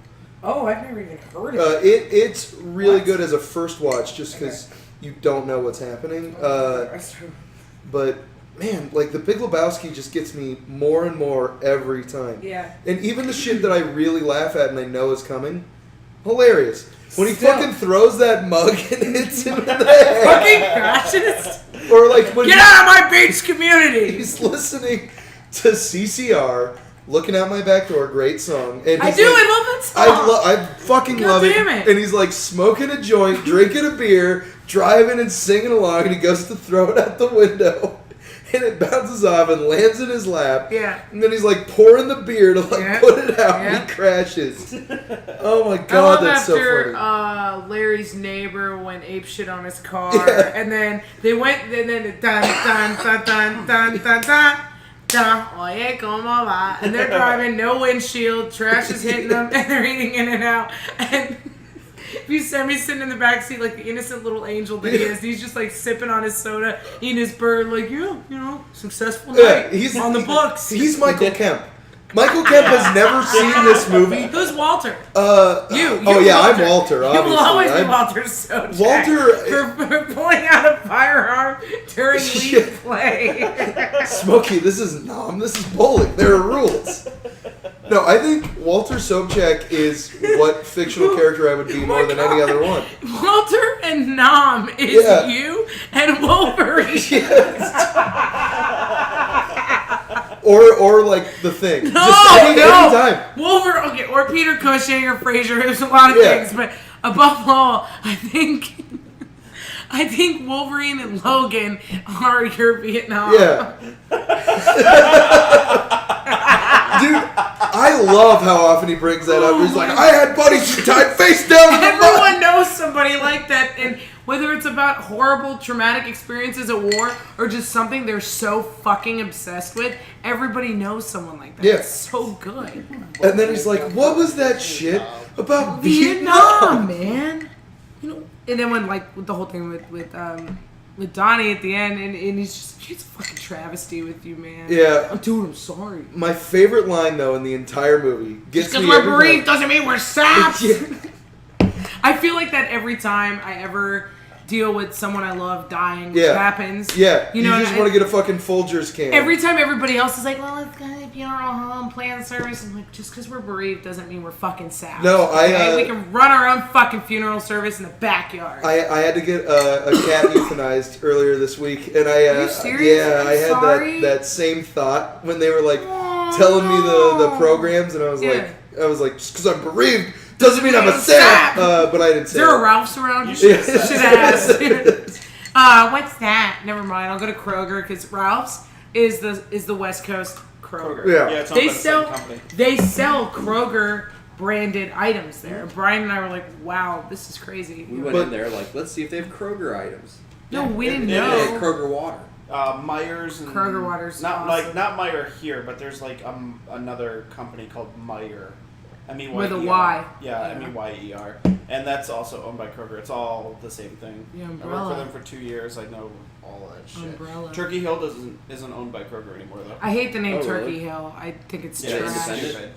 Oh, I've never even heard of it. It's really What? good as a first watch, just because you don't know what's happening. That's true. But man, like the Big Lebowski just gets me more and more every time. Yeah. And even the shit that I really laugh at and I know is coming, hilarious. When he Still. fucking throws that mug and hits him in the head. Fucking fascist. Or like when Get out of my beach community. he's listening to CCR, Looking Out My Back Door, great song. And I he's do. like, I love that song. I fucking God love damn it. it. And he's like smoking a joint, drinking a beer, driving and singing along, and he goes to throw it out the window. And it bounces off and lands in his lap. Yeah. And then he's like pouring the beer to like Yeah. put it out, Yeah. and he crashes. Oh my I god, love that's so after funny. Larry's neighbor went apeshit on his car, Yeah. and then they went, and then dun dun dun dun dun dun dun. Oye, ¿cómo va? And they're driving, no windshield, trash is hitting them, and they're eating In and Out. And Buscemi's sitting in the back seat like the innocent little angel that he is. He's just like sipping on his soda, eating his bird, like, successful night on the books. He's Michael Kemp. Michael Kemp has never seen this movie. Who's Walter? You. Oh yeah, I'm Walter. You Obviously, will always be I'm- Walter Sojak. Walter- for pulling out a firearm during Yeah. lead play. Smokey, this is nom. This is bowling. There are rules. No, I think Walter Sobchak is what fictional character I would be more than any other one. Walter and Nom is Yeah. you and Wolverine. Or like the Thing. No, Just any no. time. Wolverine, okay, or Peter Cushing or Fraser. There's a lot of Yeah. things, but above all, I think Wolverine and Logan are your Vietnam. Yeah. Dude, I love how often he brings that up. He's like, I had buddies who died face down in the mud. Everyone knows somebody like that, and whether it's about horrible, traumatic experiences at war or just something they're so fucking obsessed with, everybody knows someone like that. Yeah. It's so good. And then he's like, what was that shit about Vietnam, Vietnam? man. You know, and then when like with the whole thing with Donnie at the end, and he's a fucking travesty with you, man. Yeah. Dude, I'm sorry. My favorite line, though, in the entire movie gets Just me because we're every bereaved doesn't mean we're saps. time. I feel like that every time I ever deal with someone I love dying, which Yeah. happens. Yeah, You know, just and want to get a fucking Folgers can. every time everybody else is like, well, let's go to the funeral home, plan service. I'm like, just because we're bereaved doesn't mean we're fucking sad. No, we can run our own fucking funeral service in the backyard. I had to get a cat euthanized earlier this week, and Are you serious? yeah, I'm I had sorry. that same thought when they were like telling me the programs, and I was Yeah. like, just because I'm bereaved doesn't mean I'm a sap. But I didn't say Is there a it. Ralph's around? You should should have ask. What's that? Never mind. I'll go to Kroger because Ralph's is the West Coast Kroger. Yeah. Yeah, it's owned by the same company. They sell Kroger branded items there. Brian and I were like, wow, this is crazy. We went in there like, let's see if they have Kroger items. No, we didn't They had know. Kroger water. Myers and Kroger water's not awesome. not Meyer here, but there's like another company called Meyer, MEYER. With a Y. Yeah, Yeah. MEYER, and that's also owned by Kroger. It's all the same thing. The I worked umbrella. for them for 2 years. I know all that shit. Umbrella. Turkey Hill isn't owned by Kroger anymore though. I hate the name Oh, Turkey really? Hill. I think it's Yeah, it's trash. independent.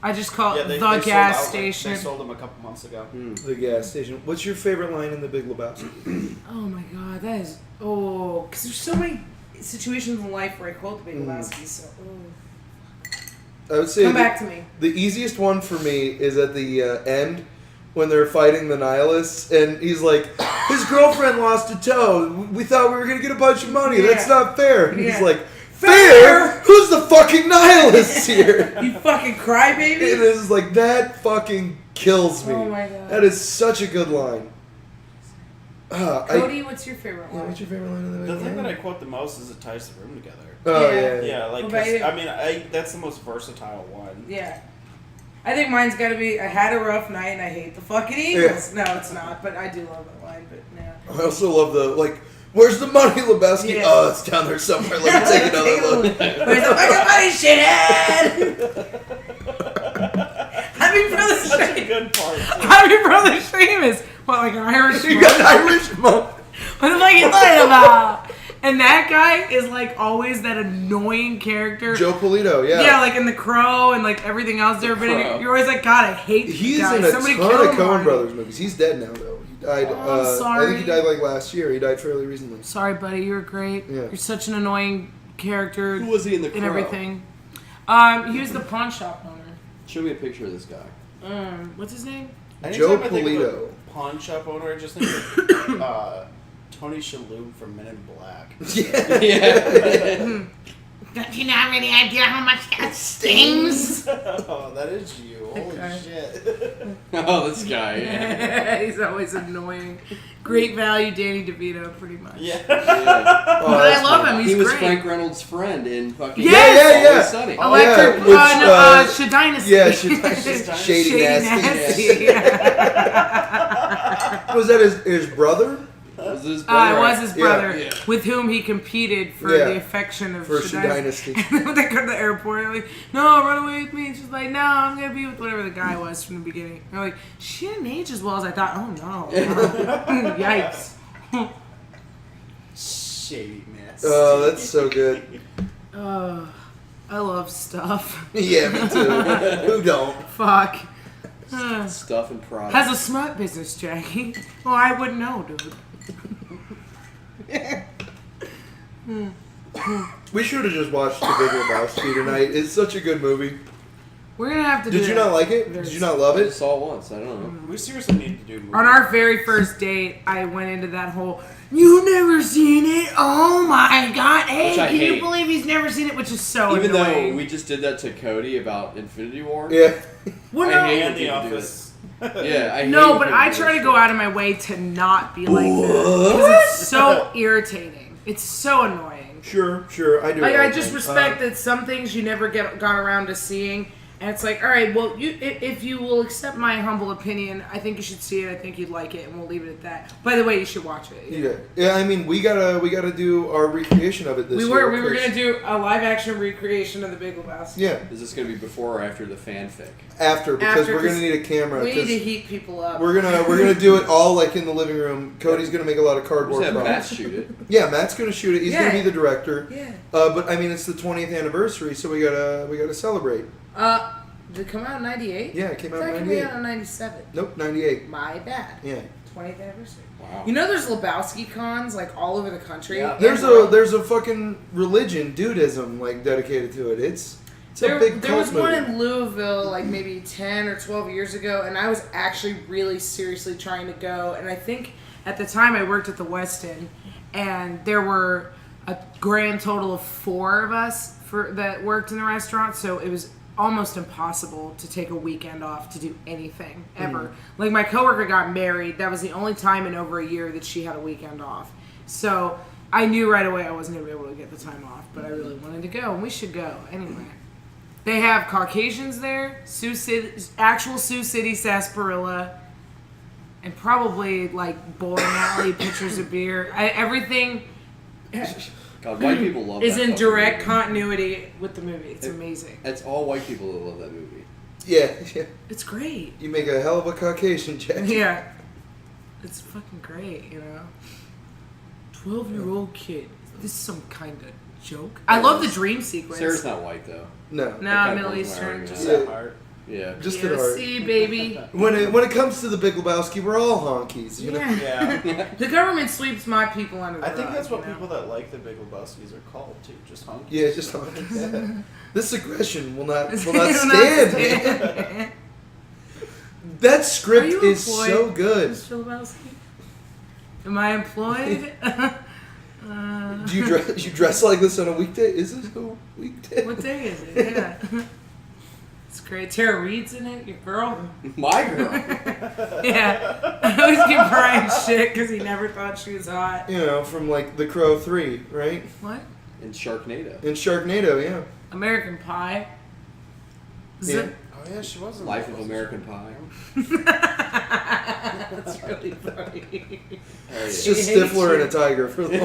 I just call it they the sold gas out, station. They sold them a couple months ago. The gas station. What's your favorite line in The Big Lebowski? Oh my god, that is because there's so many situations in life where I quote the Big Lebowski. So I would say come back to me. the easiest one for me is at the end when they're fighting the nihilists, and he's like, his girlfriend lost a toe. We thought we were gonna get a bunch of money. Yeah. That's not fair. And Yeah. he's like, fair? Who's the fucking nihilists here? You fucking crybaby. It is like that fucking kills me. Oh my God. That is such a good line. Cody, what's your favorite Yeah, one? what's your favorite line in the The movie? thing that I quote the most is it ties the room together. Oh Yeah. yeah. Yeah, like What about 'cause, you? I mean, that's the most versatile one. Yeah. I think mine's got to be I had a rough night and I hate the fucking Eagles. No, it's not, but I do love that line, but no. I also love the where's the money, Lebowski? Yeah. Oh, it's down there somewhere. Let me take another look. Where's the fucking money, shithead? Happy Brother Such a Seamus. good part. too. Happy Brother Seamus. What, like an Irish You monk? got an Irish monk. What the fuck you talking about? And that guy is like always that annoying character. Joe Polito, yeah. Yeah, like in The Crow and like everything else there. But Crow. you're always like, God, I hate this He's guy. in a Somebody ton kill of him Coen already. Brothers movies. He's dead now, though. He died. Oh, I'm I think sorry. he died like last year. He died fairly recently. Sorry, buddy. You were great. Yeah. You're such an annoying character. Who was he in The and Crow? everything. He was the pawn shop owner. Show me a picture of this guy. What's his name? Joe Anytime I think of a Polito. pawn shop owner, I just think of Tony Shalhoub from Men in Black. Yeah. Don't you have any idea how much that stings? Oh, that is you. Holy Okay. shit. Oh, this guy. Yeah. He's always annoying. Great value, Danny DeVito, pretty much. Yeah. Yeah. Oh, But I that's love funny. him. He's He was great. Frank Reynolds' friend in fucking Yes! Yeah. Always Sunny. Electric, Yeah, which, Shadynasty. Yeah, Shady Nasty. Was that his brother? Was it his It brother? was his brother, Yeah. with whom he competed for Yeah. the affection of For Shadynasty. Shadynasty. And then when they go to the airport, they're like, no, run away with me. And she's like, no, I'm going to be with whatever the guy was from the beginning. And they're like, she didn't age as well as I thought. Oh, no. Yikes. Shady mess. Oh, that's so good. Oh, I love stuff. Yeah, me too. Who don't? Fuck. Stuff and product. Has a smart business, Jackie. Well, I wouldn't know, dude. We should have just watched The Big Lebowski tonight. It's such a good movie. We're going to have to do Did you that. not like it? Did you not love I it? just saw it once. I don't know. We seriously need to do movies. On our very first date, I went into that whole, you never seen it? Oh my god, hey, Which I can you hate. believe he's never seen it? Which is so Even annoying. though we just did that to Cody about Infinity War. Yeah. well, I no, hate and when The people do Office. Yeah, I hate No, when but people I do try to that go shit. out of my way to not be like that. Because it's so irritating. It's so annoying. Sure, I do. Like, it all I the just time. respect that some things you never got around to seeing. And it's like, all right, well, if you will accept my humble opinion, I think you should see it. I think you'd like it, and we'll leave it at that. By the way, you should watch it. Yeah. I mean, we gotta do our recreation of it this year. We were gonna do a live action recreation of the Big Lebowski. Yeah, Is this going to be before or after the fanfic? after because After, we're gonna 'cause need a camera. We need 'cause to heat people up. we're gonna do it all like in the living room. Cody's gonna make a lot of Just cardboard have Matt props. shoot it. Yeah, Matt's gonna shoot it. He's Yeah. gonna be the director. Yeah. But I mean, it's the 20th anniversary, so we gotta celebrate. Did it come out in 98? Yeah, it came out That in came 98. out in 97. Nope, 98. My bad. Yeah. 20th anniversary. Wow. You know there's Lebowski cons like all over the country? Yeah. There's a fucking religion, dudism, like dedicated to it. It's a big there was cult one movie. in Louisville like maybe 10 or 12 years ago, and I was actually really seriously trying to go. And I think at the time I worked at the Westin, and there were a grand total of 4 of us that worked in the restaurant, so it was almost impossible to take a weekend off to do anything ever. Like my coworker got married. That was the only time in over a year that she had a weekend off. So I knew right away I wasn't going to be able to get the time off, but I really wanted to go, and we should go anyway. They have Caucasians there, actual Sioux City sarsaparilla, and probably like bowling alley, pitchers of beer. Everything God, white people love is that in fucking direct movie. continuity with the movie. It's amazing. It's all white people that love that movie. Yeah. It's great. You make a hell of a Caucasian, Jack. Yeah. It's fucking great, you know? 12-year-old kid. Is this some kind of joke? I love the dream sequence. Sarah's not white though. No. No, That kinda Middle blows my Eastern. argument Just, out. That part. Yeah. Just at heart. see, baby. When it comes to the Big Lebowski, we're all honkies. You know? Yeah. Yeah. The government sweeps my people under the I think rug, that's what you know? people that like the Big Lebowskis are called too. Just honkies. Yeah, just honkies. This aggression will not Will stand. not man. stand. That Are script you is employed, so good. Mr. Lebowski? Am I employed? Do you dress like this on a weekday? Is this a weekday? What day is it? Yeah. It's great. Tara Reid's in it, your girl. My girl. Yeah. I always give Brian shit because he never thought she was hot. You know, from like The Crow 3, right? What? And Sharknado. And Sharknado, yeah. American Pie. Is Yeah. it? Oh yeah, she was in Life that, of wasn't American Pie. That's really funny. Hell It's yeah. just He hates Stifler and you. a tiger for the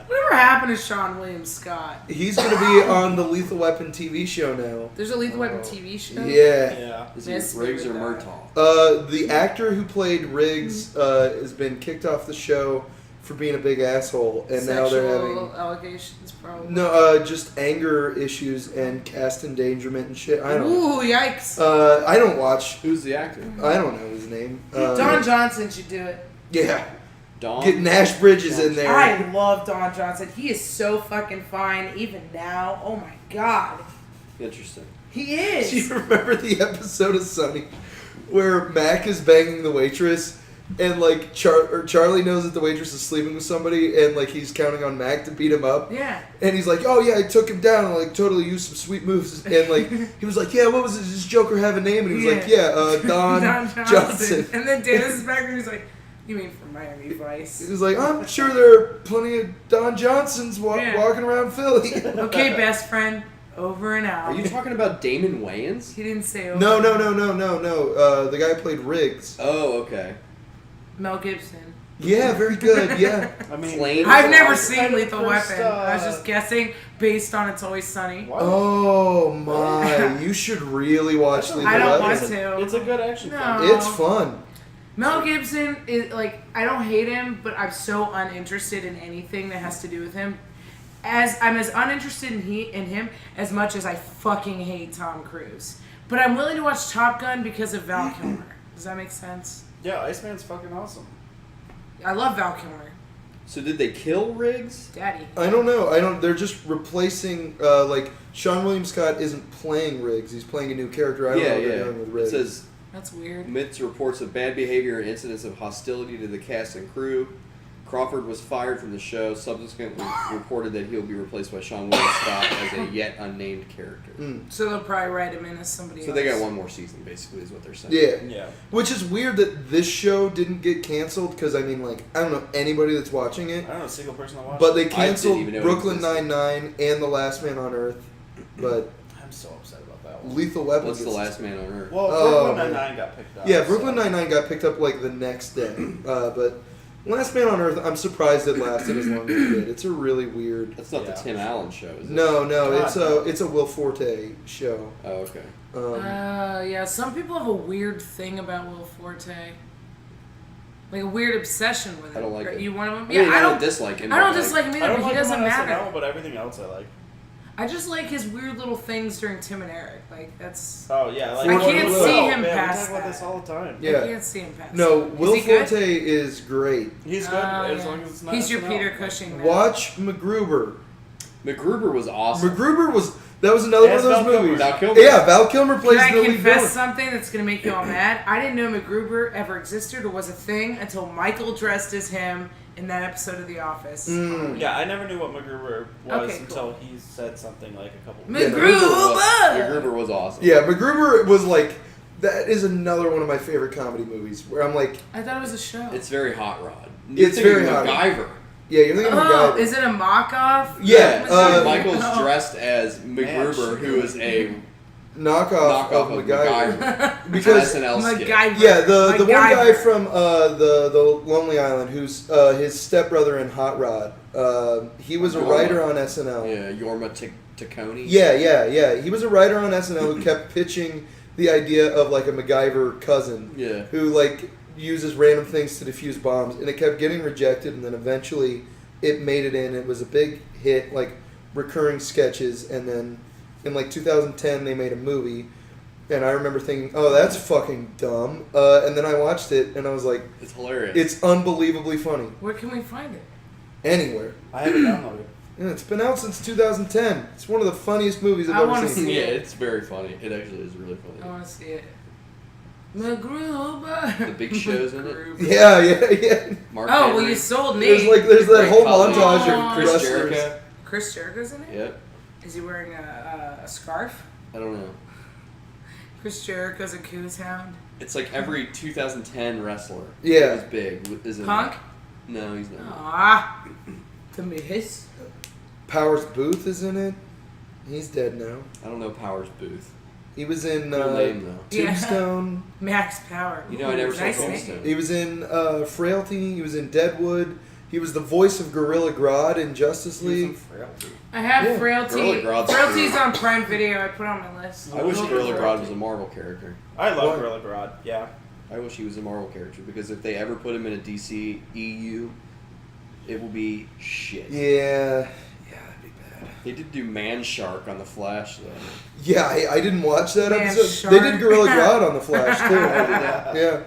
Whatever happened to Sean William Scott? He's going to be on the Lethal Weapon TV show now. There's a Lethal Weapon TV show? Yeah. Yeah. Is Miss he Riggs or me with Murtaugh? The actor who played Riggs has been kicked off the show for being a big asshole, and now they're having Sexual allegations, probably. just anger issues and cast endangerment and shit. I don't. Ooh, yikes. I don't watch. Who's the actor? I don't know his name. Don Johnson should do it. Yeah, Don. get Nash Bridges in there. I love Don Johnson. He is so fucking fine, even now. Oh my god. Interesting. He Do is. you remember the episode of Sunny where Mac is banging the waitress? And like Charlie knows that the waitress is sleeping with somebody, and like he's counting on Mac to beat him up. Yeah. And he's like, "Oh yeah, I took him down and like totally used some sweet moves." And like he was like, "Yeah, what was it? Does this Joker have a name?" And he was like, "Yeah, Don Johnson." And then Dennis is back there. He's like, "You mean from Miami Vice?" He was like, "I'm sure there are plenty of Don Johnsons Yeah. walking around Philly." Okay, best friend. Over and out. Are you talking about Damon Wayans? He didn't say over. No. The guy who played Riggs. Oh, okay. Mel Gibson. Yeah, very good. Yeah. I mean, Plain I've never White. seen Lethal First, Weapon. I was just guessing based on It's Always Sunny. What? Oh my! You should really watch Lethal I don't Weapon. want to. It's a good action No. film. It's fun. Mel Gibson is like, I don't hate him, but I'm so uninterested in anything that has to do with him. I'm as uninterested in him as much as I fucking hate Tom Cruise. But I'm willing to watch Top Gun because of Val Kilmer. Does that make sense? Yeah, Iceman's fucking awesome. I love Val Kilmer. So did they kill Riggs? Daddy. I don't know. They're just replacing. Like Sean William Scott isn't playing Riggs. He's playing a new character. I don't know what they're doing with It Riggs. That's weird. amidst reports of bad behavior and incidents of hostility to the cast and crew, Crawford was fired from the show, subsequently reported that he'll be replaced by Sean William Scott as a yet unnamed character. So they'll probably write him in as somebody So else. they got one more season, basically, is what they're saying. Yeah. Yeah. Which is weird that this show didn't get canceled because, I mean, like, I don't know anybody that's watching it. I don't know a single person that watched But they it. canceled even know it Brooklyn existed. Nine-Nine and The Last Man on Earth. But I'm so upset about that one. Lethal Weapon What's the gets- last man on Earth? Well, Oh, Brooklyn man. Nine-Nine got picked up. Yeah, Brooklyn so- Nine-Nine got picked up, like, the next day. But Last Man on Earth, I'm surprised it lasted as long as it did. It's a really weird... That's not the Yeah. Tim Allen show, is it? No, God, it's a Will Forte show. Oh, okay. Yeah, some people have a weird thing about Will Forte. Like a weird obsession with him. I don't like Are it. you one of them? I mean, Yeah, I don't dislike him. I don't but, dislike him I either, don't but like he doesn't him on matter. SNL, but everything else I like. I just like his weird little things during Tim and Eric. Like, that's... Oh yeah, like I can't Will. see him Man, past we talk about that. this all the time. Yeah. I can't see him past No, that. Will Is he good? Forte is great. He's good Oh, as yeah. long as it's not. He's your SNL. Peter Cushing now. Watch MacGruber. MacGruber was awesome. MacGruber that was another one Yes, of those Val Kilmer. movies. Val Kilmer. Yeah, Val Kilmer plays Can I the lead confess villain. something that's going to make you all mad? I didn't know MacGruber ever existed or was a thing until Michael dressed as him in that episode of The Office. Yeah, I never knew what MacGruber was Okay, until he said something like a couple. Yeah, MacGruber was awesome. Yeah, MacGruber was like, that is another one of my favorite comedy movies where I'm like, I thought it was a show. It's very hot rod. It's very hot. MacGyver. yeah, you're thinking of Oh, MacGyver. is it a mock-off? Yeah, Michael's Oh. dressed as MacGruber, who is a knockoff of of MacGyver. MacGyver. Because SNL skit. MacGyver. yeah, the one guy MacGyver. from the Lonely Island who's his stepbrother in Hot Rod. He was a Yorma. writer on SNL. Yeah, Yorma Taccone. Yeah. He was a writer on SNL who kept pitching the idea of like a MacGyver cousin. Yeah. Who like uses random things to defuse bombs, and it kept getting rejected, and then eventually it made it in. It was a big hit, like recurring sketches, and then in like 2010 they made a movie, and I remember thinking, oh, that's fucking dumb, and then I watched it, and I was like, It's hilarious. it's unbelievably funny. Where can we find it? Anywhere. I have it downloaded. Yeah, it's been out since 2010. It's one of the funniest movies I've I ever wanna seen. see yeah, it. it's very funny. It actually is really I funny. want to see it. MacGruber. The Big Show's in it. MacGruber. Yeah. Mark Oh, Henry. well, you sold me. There's that Great whole comedy. montage Oh. of Chris wrestlers. Jericho. Chris Jericho's in it? Yep. Is he wearing a scarf? I don't know. Chris Jericho's a coos hound. It's like every 2010 wrestler. Yeah. Who's big. Is in Punk? it. No, he's not. Ah, the Miz. Powers Booth is in it. He's dead now. I don't know Powers Booth. He was in Cool name though. Yeah. Tombstone. Max Power. You know, I never saw Nice name. Tombstone. He was in Frailty. He was in Deadwood. He was the voice of Gorilla Grodd in Justice League. I have Yeah. Frailty. Gorilla Grodd's Frailty's cool. on Prime Video. I put it on my list. I wish Gorilla Gorilla Grodd. Grodd was a Marvel character. I love What? Gorilla Grodd. Yeah. I wish he was a Marvel character because if they ever put him in a DC EU, it will be shit. Yeah, that'd be bad. They did do Man Shark on the Flash though. Yeah, I didn't watch that Man episode. Shark. They did Gorilla Grodd on the Flash too. Yeah.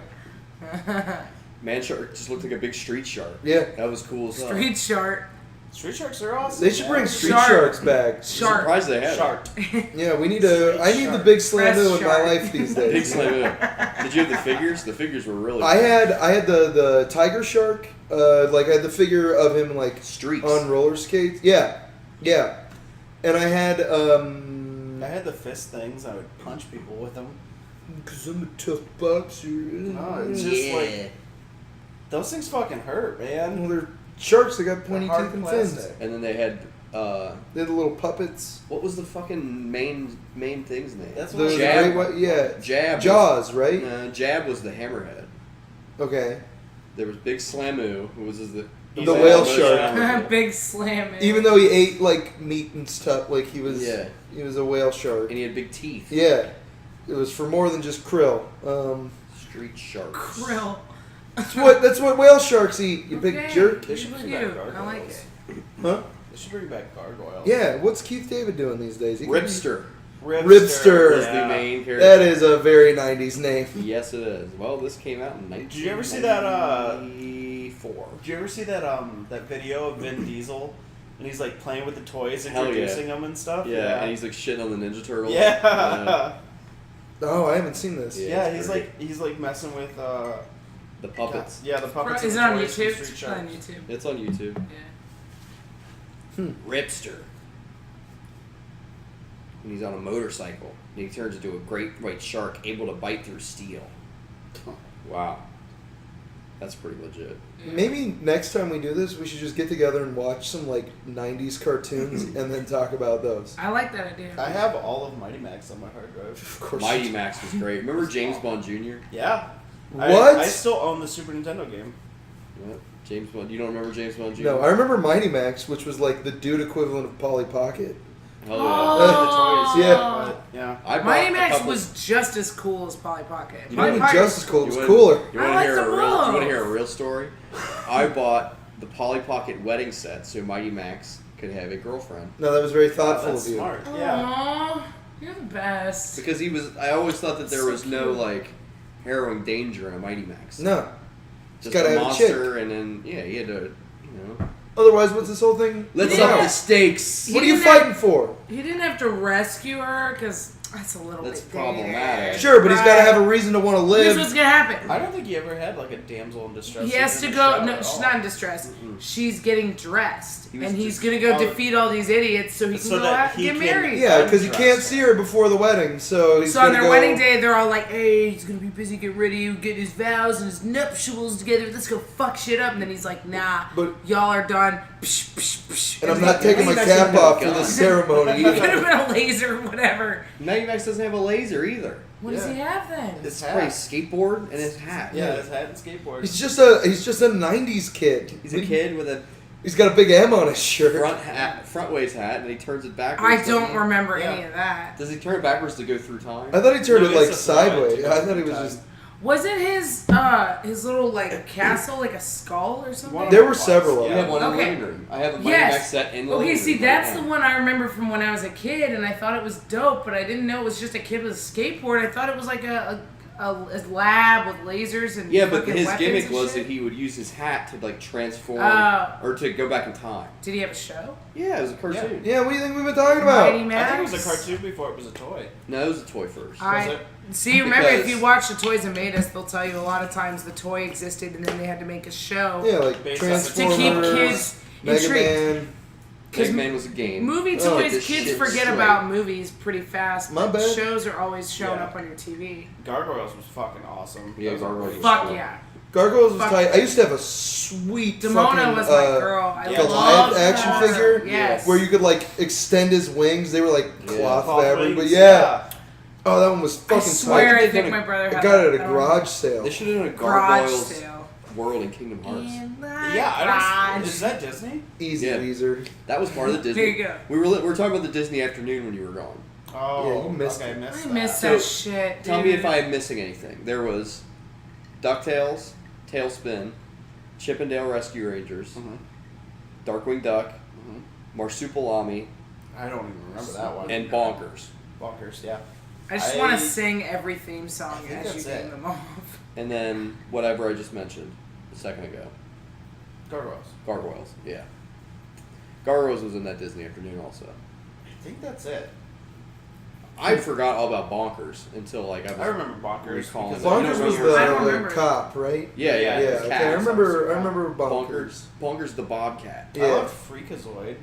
Yeah, Man Shark just looked like a big street shark. yeah. That was cool as hell. Street Shark. Street Sharks are awesome. They should bring man. Street Shark. Sharks back. I'm Shark. surprised they had Shark. Yeah, we need a. I need the Shark. big Slamu Press in my Shark. life these it. Big days. Slam. Did you have the figures? The figures were really. I cool. had the Tiger Shark. Like I had the figure of him like Streaks. on roller skates. Yeah, and I had I had the fist things. I would punch people with them. Cause I'm a tough boxer. No, it's just like those things fucking hurt, man. Well, they're sharks. They got They're pointy hard teeth and plastic. fins. And then they had. They're the little puppets. What was the fucking main thing's name? That's The, what the Jab. great white, yeah. Jab. Jaws, right? No, Jab was the hammerhead. Okay. There was Big Slamu, who was the whale shark. Big Slam. Even though he ate like meat and stuff, like he was Yeah. he was a whale shark. And he had big teeth. Yeah. It was for more than just krill. Street sharks. Krill. That's what whale sharks eat, you big Okay. jerk. They should bring back Cute. gargoyles. I like it. Huh? They should bring back gargoyles. Yeah, what's Keith David doing these days? He could be- Ripster Ripster. was Yeah. the main character. That is a very 90s name. Yes, it is. Well, this came out in 1994. Did you ever see that, Did you ever see that that video of Vin Diesel and he's like playing with the toys, Hell yeah. introducing them and stuff? Yeah, and he's like shitting on the Ninja Turtles. Yeah. Oh, I haven't seen this. Yeah. Yeah, it's he's great. like messing with The puppets. Yeah, the puppets. Is it and on the toys from YouTube? Street It's on Sharks. YouTube. It's on YouTube. Yeah. Ripster. And he's on a motorcycle. And he turns into a great white shark able to bite through steel. Wow. That's pretty legit. Maybe next time we do this, we should just get together and watch some like '90s cartoons and then talk about those. I like that idea. I have all of Mighty Max on my hard drive. Of course. Mighty Max was great. Remember James Bond Jr.? Yeah. What? I still own the Super Nintendo game. What? James Bond. You don't remember James Bond Jr.? No, I remember Mighty Max, which was like the dude equivalent of Polly Pocket. Hell Oh. The toys. Yeah. But, yeah. I bought Mighty a Max couple- was just as cool as Polly Pocket. You Polly know, Pocket just was as cool. It was wanna- cooler. You I want like to hear the a real? You want to rules. hear a real story? I bought the Polly Pocket wedding set so Mighty Max could have a girlfriend. No, that was very Oh, thoughtful that's of you. smart. Yeah. Aw, you're the best. Because he was. I always thought that there So was no cute. like harrowing danger in a Mighty Max. No. just gotta a have a chick. monster, and then he had to, Otherwise, what's this whole thing? let's Yeah. up the stakes. He What are you didn't have- fighting for? He didn't have to rescue her because that's a little That's bit problematic. Sure, but he's got to Right. have a reason to want to Here's live. what's gonna happen. I don't think he ever had like a damsel in distress. He has scene to in the go. show No, at she's all. not in distress. She's getting dressed, He was and he's just- gonna go Oh. defeat all these idiots so he can So go that out and he get can- married. Yeah, because he can't Undressed. see her before the wedding, so he's So on gonna their go, wedding day, they're all like, "Hey, he's gonna be busy getting ready, getting his vows and his nuptials together. Let's go fuck shit up." And then he's like, "Nah, But- y'all are done." Psh, psh, psh. And I'm he's not like, taking my Mighty Max cap doesn't have off a for the gun. ceremony He could have either. been a laser or whatever. Mighty Max doesn't have a laser either. What does he have then? His It's probably a hat. skateboard and his hat. Yeah, his hat and skateboard. He's just a '90s kid. He's a kid with a He's got a big M on his shirt. front waist hat, and he turns it backwards. I don't doesn't he? remember Yeah. any of that. Does he turn it backwards to go through time? I thought he turned No, it like it's a thread sideways. to go I thought he through was time. just. Was it his little like castle, like a skull or something? One of There them were was. several of You Yeah. have one in the Okay. living room. I have a Mighty Yes. Max set in the Okay, living see, room that's right the now. one I remember from when I was a kid, and I thought it was dope, but I didn't know it was just a kid with a skateboard. I thought it was like a lab with lasers and Yeah, but fucking his weapons gimmick and was shit. that he would use his hat to like transform Oh. or to go back in time. Did he have a show? Yeah, it was a cartoon. Yeah, what do you think we've been talking Mighty about? Max. I think it was a cartoon before it was a toy. No, it was a toy first. I it? see. Remember, if Because- you watch the Toys That Made Us, they'll tell you a lot of times the toy existed, and then they had to make a show Yeah, like Based on the- to Transformers, keep kids Mega intrigued. Man. Mega Man was a game. Movie Oh, toys, this kids shit forget straight. about movies pretty fast. My but bad. Shows are always showing Yeah. up on your TV. Gargoyles was fucking awesome. Yeah, That was a Gargoyles great was Fuck show. yeah. Gargoyles was Fuck. tight. I used to have a sweet Demona fucking, was my girl. I yeah, Goliath loved action her. figure Yes. where you could like extend his wings. They were like Yeah. cloth Cloth fabric, but wings, yeah. Oh, that one was I fucking swear, tight. I think my brother I had got it that. at a garage sale. They should have done a Garage Gargoyles sale. World in Kingdom Hearts. Yeah, I don't. Garage. Is that Disney? Easy Yeah. Weezer. That was part of the Disney. There you go. We were talking about the Disney afternoon when you were gone. Oh, Yeah, you missed okay, it. I missed I that. miss So, that shit. Dude. Tell me if I'm missing anything. There was DuckTales, Tailspin, Chip and Dale Rescue Rangers, Mhm. Darkwing Duck, Mhm. Marsupilami, I don't even remember that one. and Bonkers. Bonkers, yeah. I just I- want to sing every theme song I think as you that's name it. them off. And then whatever I just mentioned a second ago. Gargoyles. Gargoyles, yeah. Gargoyles was in that Disney afternoon also. I think that's it. I forgot all about Bonkers until like I was. I remember Bonkers. Recalling because it. I Bonkers know was we were- I don't the remember. cop, right? Yeah, yeah, Yeah, Yeah, it was okay. Cat. I remember Bonkers. Bonkers the Bobcat. Yeah. I loved Freakazoid.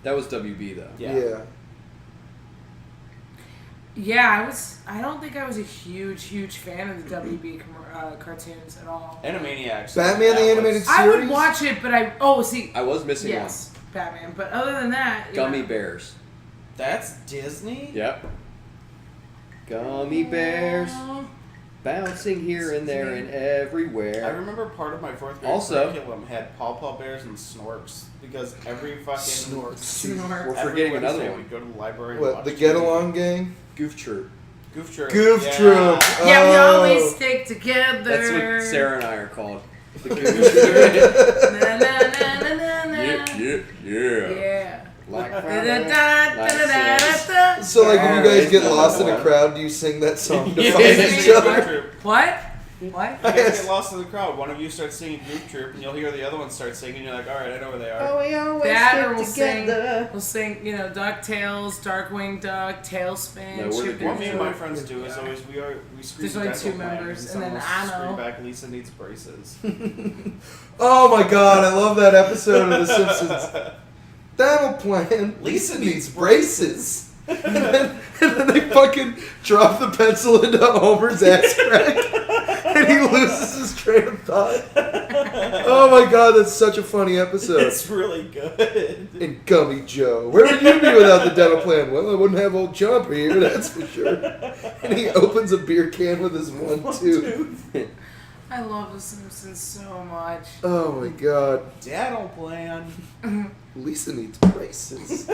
That was WB though. Yeah. Yeah, I don't think I was a huge fan of the WB cartoons at all. Animaniacs. Batman the That Animated was- I would Series? watch it, but see. I was missing Yes, Batman. But other than that, one. you Gummy know. Bears. That's Disney? Yep. Gummy bears bouncing here and there and I everywhere. remember part of my fourth grade Also- curriculum had Paw Paw Bears and Snorks because every fucking Snorks. Snort. We're every forgetting Wednesday another one. We'd go to the library. And What, watch the Get TV. Along Gang? Goof Troop. Goof Troop. Goof yeah. Troop. Yeah, we Oh. always stick together. That's what Sarah and I are called. The Goof Troop. Na, na, na, na, na, na. Yeah. Yeah. Like Da, da, da, da, da, da, Nice. da, da. So, like, if you guys get Yeah. lost in a crowd, do you sing that song to Yeah. find each Goof other? Troop. What? What? You guys get lost in the crowd. One of you starts singing Group Troop, and you'll hear the other one start singing. You're like, all right, I know where they are. Oh, we always we'll sing, DuckTales, Darkwing Duck, Tailspin, No, we're the Chip group. What me and my and friends do is always we scream There's only dental 2 members, plan, and then someone Anno. scream back, Lisa needs braces. Oh my god, I love that episode of The Simpsons. Dental plan. Lisa needs braces. And then they fucking drop the pencil into Homer's ass crack, and he loses his train of thought. Oh my god, that's such a funny episode. It's really good. And Gummy Joe, where would you be without the dental plan? Well, I wouldn't have old Jumper here, that's for sure. And he opens a beer can with his one tooth. I love The Simpsons so much. Oh my god. Dental plan. Lisa needs braces.